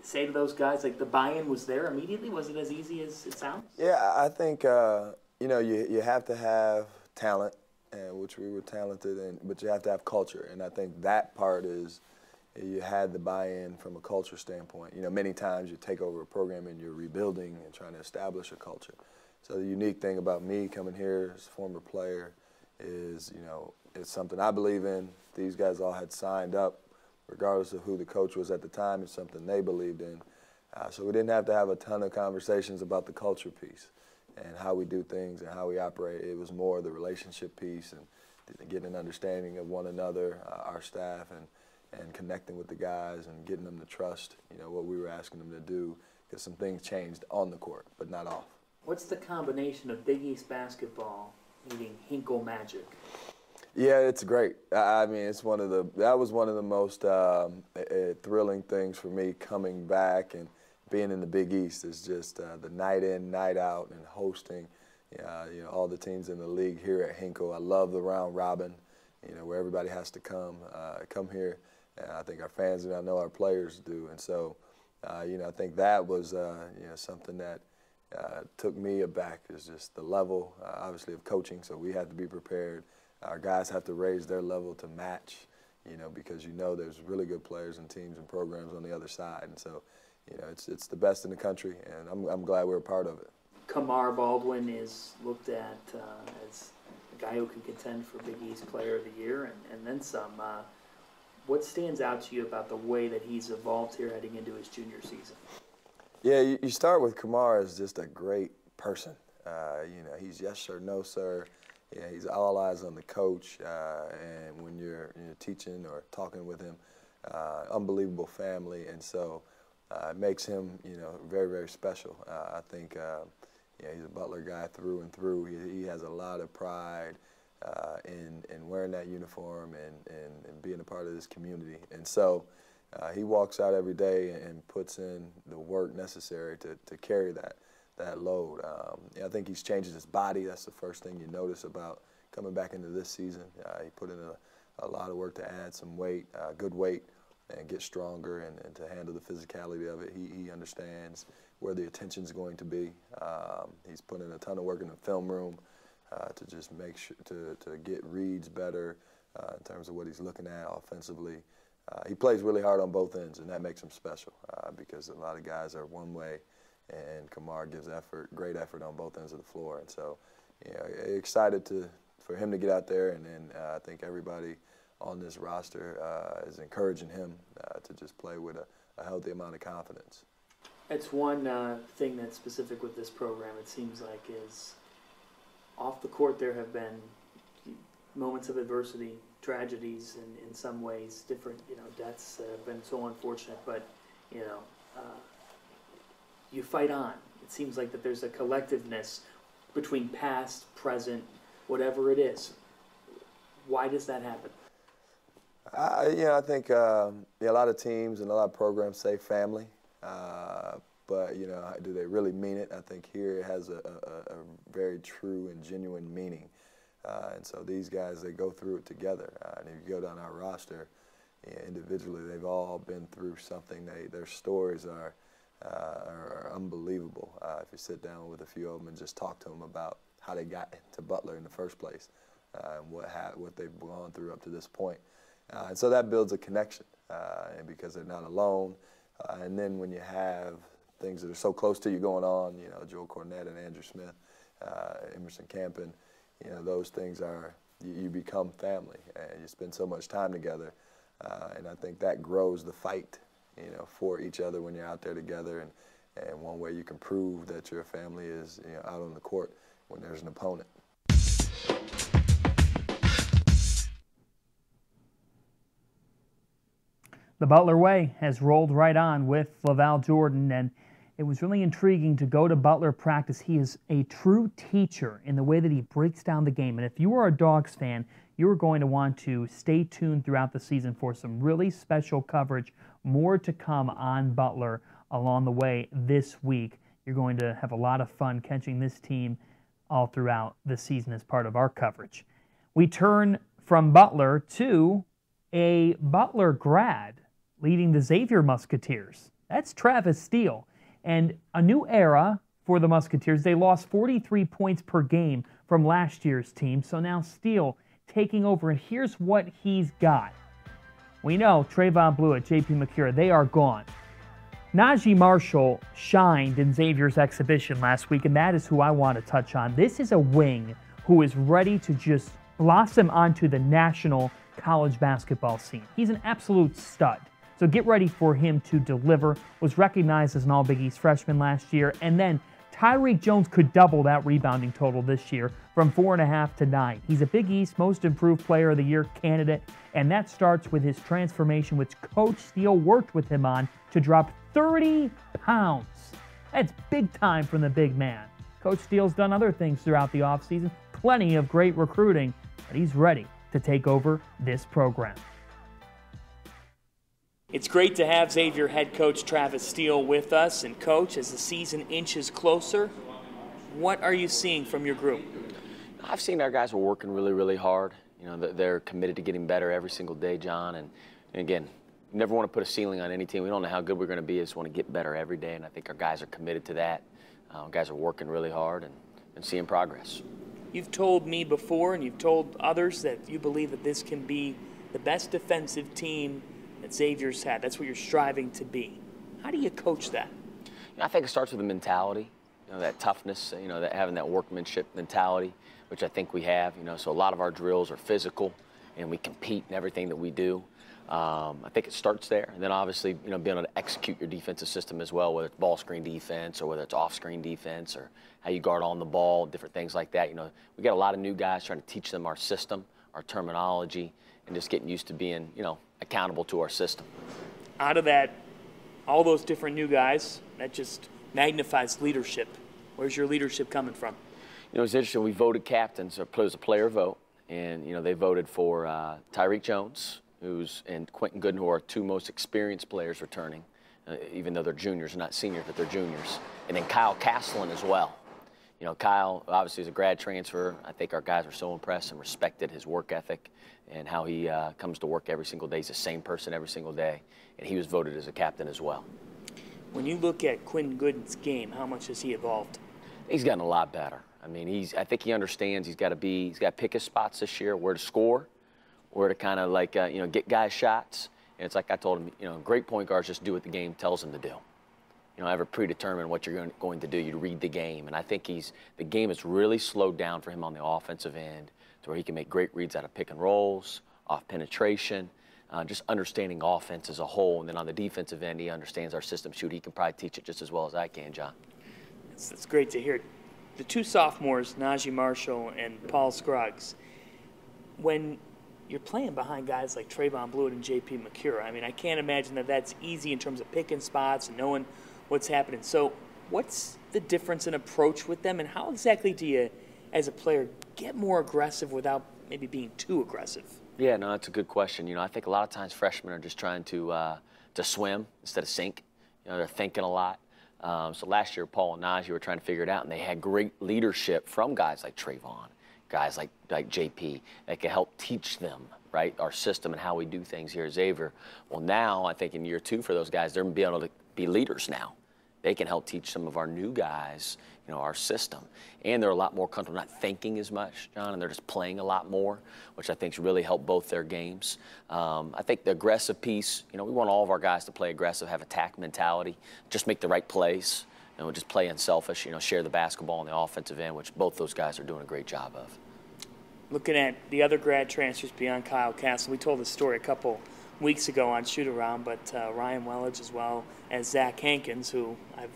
say to those guys, like, the buy-in was there immediately? Was it as easy as it sounds? Yeah, I think, you have to have talent, which we were talented in, but you have to have culture. And I think that part is you had the buy-in from a culture standpoint. Many times you take over a program and you're rebuilding and trying to establish a culture. So the unique thing about me coming here as a former player is, it's something I believe in. These guys all had signed up, regardless of who the coach was at the time. It's something they believed in. So we didn't have to have a ton of conversations about the culture piece and how we do things and how we operate. It was more the relationship piece and getting an understanding of one another, our staff, and connecting with the guys and getting them to trust, what we were asking them to do, because some things changed on the court, but not off. What's the combination of Big East basketball meeting Hinkle magic? Yeah, it's great. I mean, that was one of the most thrilling things for me coming back and being in the Big East is just the night in, night out, and hosting, all the teams in the league here at Hinkle. I love the round robin, where everybody has to come here. And I think our fans and I know our players do. And so, I think that was, something that took me aback is just the level, obviously, of coaching. So we have to be prepared. Our guys have to raise their level to match, because there's really good players and teams and programs on the other side. And so, it's the best in the country, and I'm glad we're a part of it. Kamar Baldwin is looked at as a guy who can contend for Big East Player of the Year and then some. What stands out to you about the way that he's evolved here heading into his junior season? Yeah, you start with Kamar as just a great person. He's yes sir, no sir. Yeah, he's all eyes on the coach, and when you're teaching or talking with him, unbelievable family, and so it makes him, very, very special. I think, he's a Butler guy through and through. He has a lot of pride in wearing that uniform and being a part of this community, and so he walks out every day and puts in the work necessary to carry that load. I think he's changed his body. That's the first thing you notice about coming back into this season. He put in a lot of work to add some weight, good weight, and get stronger and to handle the physicality of it. He understands where the attention's going to be. He's put in a ton of work in the film room to just make sure to get reads better in terms of what he's looking at offensively. He plays really hard on both ends, and that makes him special because a lot of guys are one way, and Kamar gives great effort on both ends of the floor. And so, excited for him to get out there, and then I think everybody on this roster is encouraging him to just play with a healthy amount of confidence. It's one thing that's specific with this program, it seems like, is off the court there have been moments of adversity, tragedies in some ways, different, deaths have been so unfortunate, but, you fight on. It seems like that there's a collectiveness between past, present, whatever it is. Why does that happen? I think a lot of teams and a lot of programs say family, but do they really mean it? I think here it has a very true and genuine meaning, and so these guys, they go through it together. And if you go down our roster, individually, they've all been through something. Their stories are unbelievable. If you sit down with a few of them and just talk to them about how they got to Butler in the first place, and what they've gone through up to this point. And so that builds a connection, and because they're not alone. And then when you have things that are so close to you going on, Joel Cornette and Andrew Smith, Emerson Campen, those things you become family, and you spend so much time together. And I think that grows the fight, for each other when you're out there together. And one way you can prove that your family is, out on the court when there's an opponent. The Butler way has rolled right on with Laval Jordan, and it was really intriguing to go to Butler practice. He is a true teacher in the way that he breaks down the game. And if you are a Dogs fan, you are going to want to stay tuned throughout the season for some really special coverage. More to come on Butler along the way this week. You're going to have a lot of fun catching this team all throughout the season as part of our coverage. We turn from Butler to a Butler grad leading the Xavier Musketeers. That's Travis Steele. And a new era for the Musketeers. They lost 43 points per game from last year's team. So now Steele taking over. And here's what he's got. We know Trayvon Blewett, JP McCura, they are gone. Najee Marshall shined in Xavier's exhibition last week, and that is who I want to touch on. This is a wing who is ready to just blossom onto the national college basketball scene. He's an absolute stud. So get ready for him to deliver. Was recognized as an All-Big East freshman last year. And then Tyreek Jones could double that rebounding total this year from 4.5 to 9. He's a Big East Most Improved Player of the Year candidate. And that starts with his transformation, which Coach Steele worked with him on to drop 30 pounds. That's big time from the big man. Coach Steele's done other things throughout the offseason. Plenty of great recruiting. But he's ready to take over this program. It's great to have Xavier head coach Travis Steele with us. And coach, as the season inches closer, what are you seeing from your group? I've seen our guys are working really, really hard. You know, they're committed to getting better every single day, John. And again, you never want to put a ceiling on any team. We don't know how good we're going to be. I just want to get better every day, and I think our guys are committed to that. Guys are working really hard and seeing progress. You've told me before, and you've told others, that you believe that this can be the best defensive team that Xavier's had. That's what you're striving to be. How do you coach that? You know, I think it starts with the mentality, you know, that toughness, you know, that having that workmanship mentality, which I think we have. You know, so a lot of our drills are physical, and we compete in everything that we do. I think it starts there, and then obviously, you know, being able to execute your defensive system as well, whether it's ball screen defense or whether it's off screen defense or how you guard on the ball, different things like that. You know, we got a lot of new guys trying to teach them our system, our terminology, and just getting used to being, you know, accountable to our system. Out of that, all those different new guys, that just magnifies leadership. Where's your leadership coming from? You know, it's interesting. We voted captains. It was a player vote, and you know, they voted for Tyreek Jones, and Quentin Gooden, who are two most experienced players returning, even though they're juniors, not seniors, but they're juniors. And then Kyle Castlin as well. You know, Kyle obviously is a grad transfer. I think our guys are so impressed and respected his work ethic and how he comes to work every single day. He's the same person every single day, and he was voted as a captain as well. When you look at Quentin Gooden's game, how much has he evolved? He's gotten a lot better. I mean, I think he understands he's got to pick his spots this year, where to score, where to kind of like, you know, get guys shots. And it's like I told him, you know, great point guards just do what the game tells them to do. You know, ever predetermine what you're going to do. You read the game. And I think the game has really slowed down for him on the offensive end to where he can make great reads out of pick and rolls, off penetration, just understanding offense as a whole. And then on the defensive end, he understands our system shoot. He can probably teach it just as well as I can, John. That's great to hear. The two sophomores, Najee Marshall and Paul Scruggs, when you're playing behind guys like Trayvon Blewett and JP McCura, I mean, I can't imagine that that's easy in terms of picking spots and knowing what's happening. So what's the difference in approach with them, and how exactly do you, as a player, get more aggressive without maybe being too aggressive? Yeah, no, that's a good question. You know, I think a lot of times freshmen are just trying to swim instead of sink. You know, they're thinking a lot. So last year, Paul and Najee were trying to figure it out, and they had great leadership from guys like Trayvon, guys like JP, that can help teach them, right, our system and how we do things here at Xavier. Well, now I think in year two for those guys, they're going to be able to be leaders now. They can help teach some of our new guys, you know, our system. And they're a lot more comfortable not thinking as much, John, and they're just playing a lot more, which I think's really helped both their games. I think the aggressive piece, you know, we want all of our guys to play aggressive, have attack mentality, just make the right plays, you know, just play unselfish, you know, share the basketball on the offensive end, which both those guys are doing a great job of. Looking at the other grad transfers beyond Kyle Castle, we told this story a couple weeks ago on Shootaround, but Ryan Wellage as well as Zach Hankins, who I've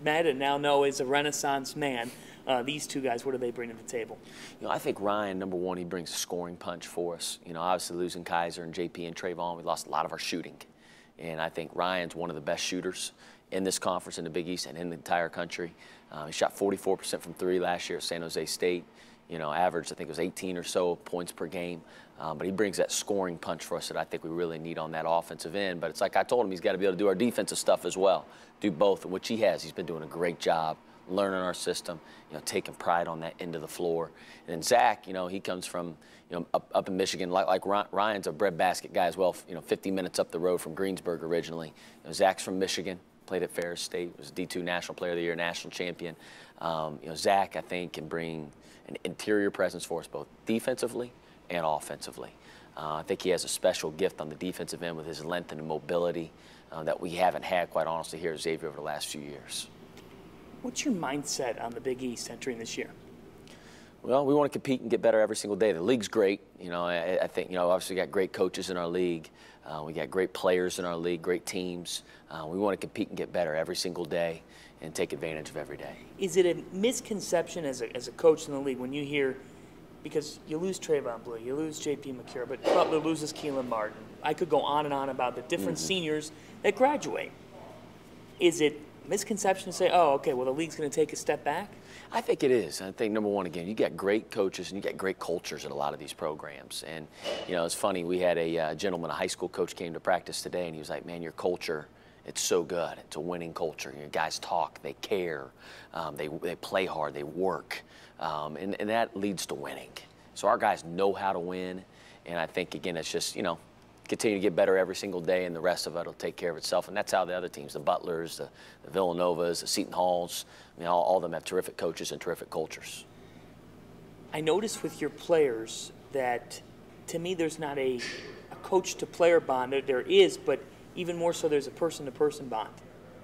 met and now know is a Renaissance man. These two guys, what do they bring to the table? You know, I think Ryan, number one, he brings a scoring punch for us. You know, obviously losing Kaiser and JP and Trayvon, we lost a lot of our shooting. And I think Ryan's one of the best shooters in this conference, in the Big East, and in the entire country. He shot 44% from three last year at San Jose State. averaged, I think it was 18 or so points per game. But he brings that scoring punch for us that I think we really need on that offensive end. But it's like I told him, he's got to be able to do our defensive stuff as well, do both, which he has. He's been doing a great job learning our system, taking pride on that end of the floor. And then Zach, he comes from, up in Michigan, like Ryan's a breadbasket guy as well, 50 minutes up the road from Greensburg originally. Zach's from Michigan, played at Ferris State, was a D2 National Player of the Year, national champion. Zach, I think, can bring an interior presence for us both defensively and offensively. I think he has a special gift on the defensive end with his length and mobility that we haven't had, quite honestly, here at Xavier over the last few years. What's your mindset on the Big East entering this year? Well, we want to compete and get better every single day. The league's great. I think, obviously we got great coaches in our league. We got great players in our league, great teams. We want to compete and get better every single day and take advantage of every day. Is it a misconception as a coach in the league when you hear, because you lose Trayvon Blue, you lose J.P. McCure, but Butler loses Keelan Martin. I could go on and on about the different seniors that graduate. Is it misconception to say, oh, okay, well, the league's going to take a step back? I think it is. I think, number one, again, you got great coaches and you got great cultures at a lot of these programs. And, it's funny, we had a gentleman, a high school coach, came to practice today, and he was like, man, your culture, it's so good. It's a winning culture. Your guys talk, they care, they play hard, they work, and that leads to winning. So our guys know how to win, and I think, again, it's just, continue to get better every single day, and the rest of it will take care of itself. And that's how the other teams, the Butlers, the Villanovas, the Seton Halls, all of them have terrific coaches and terrific cultures. I noticed with your players that, to me, there's not a coach-to-player bond. There is, but even more so, there's a person-to-person bond.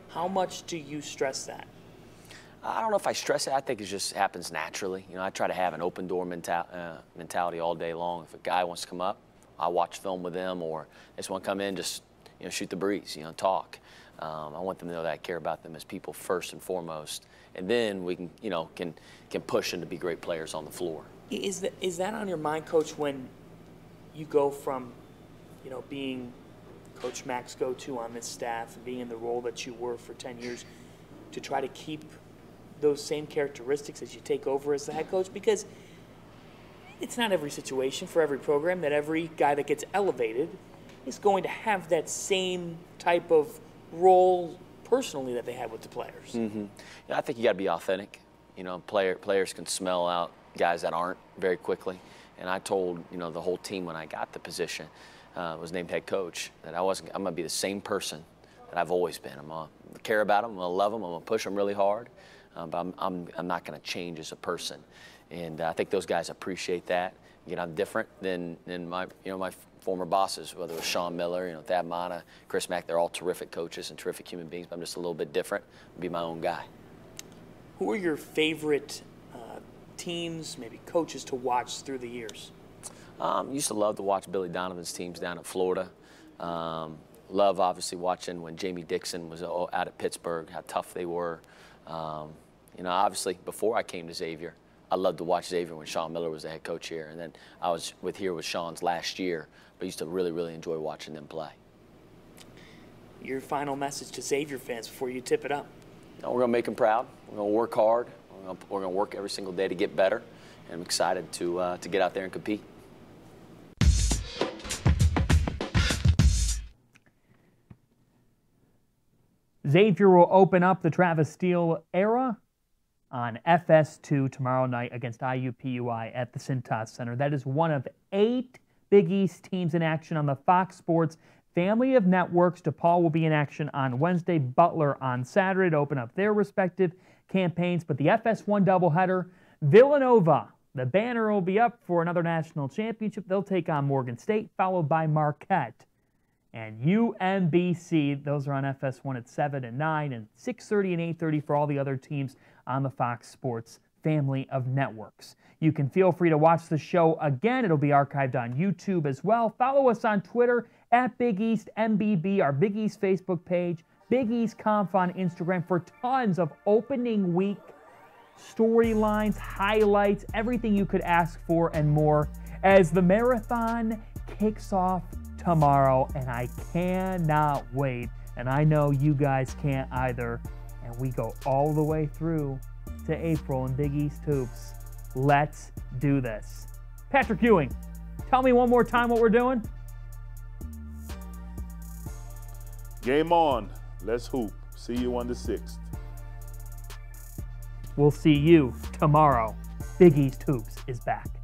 How much do you stress that? I don't know if I stress it. I think it just happens naturally. I try to have an open-door mentality all day long. If a guy wants to come up, I watch film with them, or they just want to come in, just shoot the breeze, talk. I want them to know that I care about them as people first and foremost, and then we can push them to be great players on the floor. Is that on your mind, Coach, when you go from being Coach Mac's go-to on this staff and being in the role that you were for 10 years, to try to keep those same characteristics as you take over as the head coach? Because it's not every situation for every program that every guy that gets elevated is going to have that same type of role personally that they had with the players. I think you got to be authentic. Players can smell out guys that aren't very quickly. And I told the whole team when I got the position, was named head coach, that I'm going to be the same person that I've always been. I'm going to care about them. I'm going to love them. I'm going to push them really hard. But I'm not going to change as a person. And I think those guys appreciate that. I'm different than my my former bosses, whether it was Sean Miller, Thad Mata, Chris Mack. They're all terrific coaches and terrific human beings, but I'm just a little bit different. Be my own guy. Who are your favorite teams, maybe coaches, to watch through the years? Used to love to watch Billy Donovan's teams down at Florida. Love, obviously, watching when Jamie Dixon was out at Pittsburgh, how tough they were. Obviously, before I came to Xavier, I loved to watch Xavier when Sean Miller was the head coach here. And then I was here with Sean's last year, but I used to really, really enjoy watching them play. Your final message to Xavier fans before you tip it up? We're going to make them proud. We're going to work hard. We're going to work every single day to get better. And I'm excited to get out there and compete. Xavier will open up the Travis Steele era on FS2 tomorrow night against IUPUI at the Cintas Center. That is one of 8 Big East teams in action on the Fox Sports family of networks. DePaul will be in action on Wednesday, Butler on Saturday to open up their respective campaigns. But the FS1 doubleheader, Villanova, the banner will be up for another national championship. They'll take on Morgan State, followed by Marquette. And UMBC, those are on FS1 at 7 and 9, and 6:30 and 8:30 for all the other teams on the Fox Sports family of networks. You can feel free to watch the show again. It'll be archived on YouTube as well. Follow us on Twitter at Big East MBB, our Big East Facebook page, Big East Conf on Instagram for tons of opening week storylines, highlights, everything you could ask for and more as the marathon kicks off tomorrow, and I cannot wait, and I know you guys can't either, and we go all the way through to April in Big East Hoops. Let's do this. Patrick Ewing, tell me one more time what we're doing. Game on. Let's hoop. See you on the 6th. We'll see you tomorrow. Big East Hoops is back.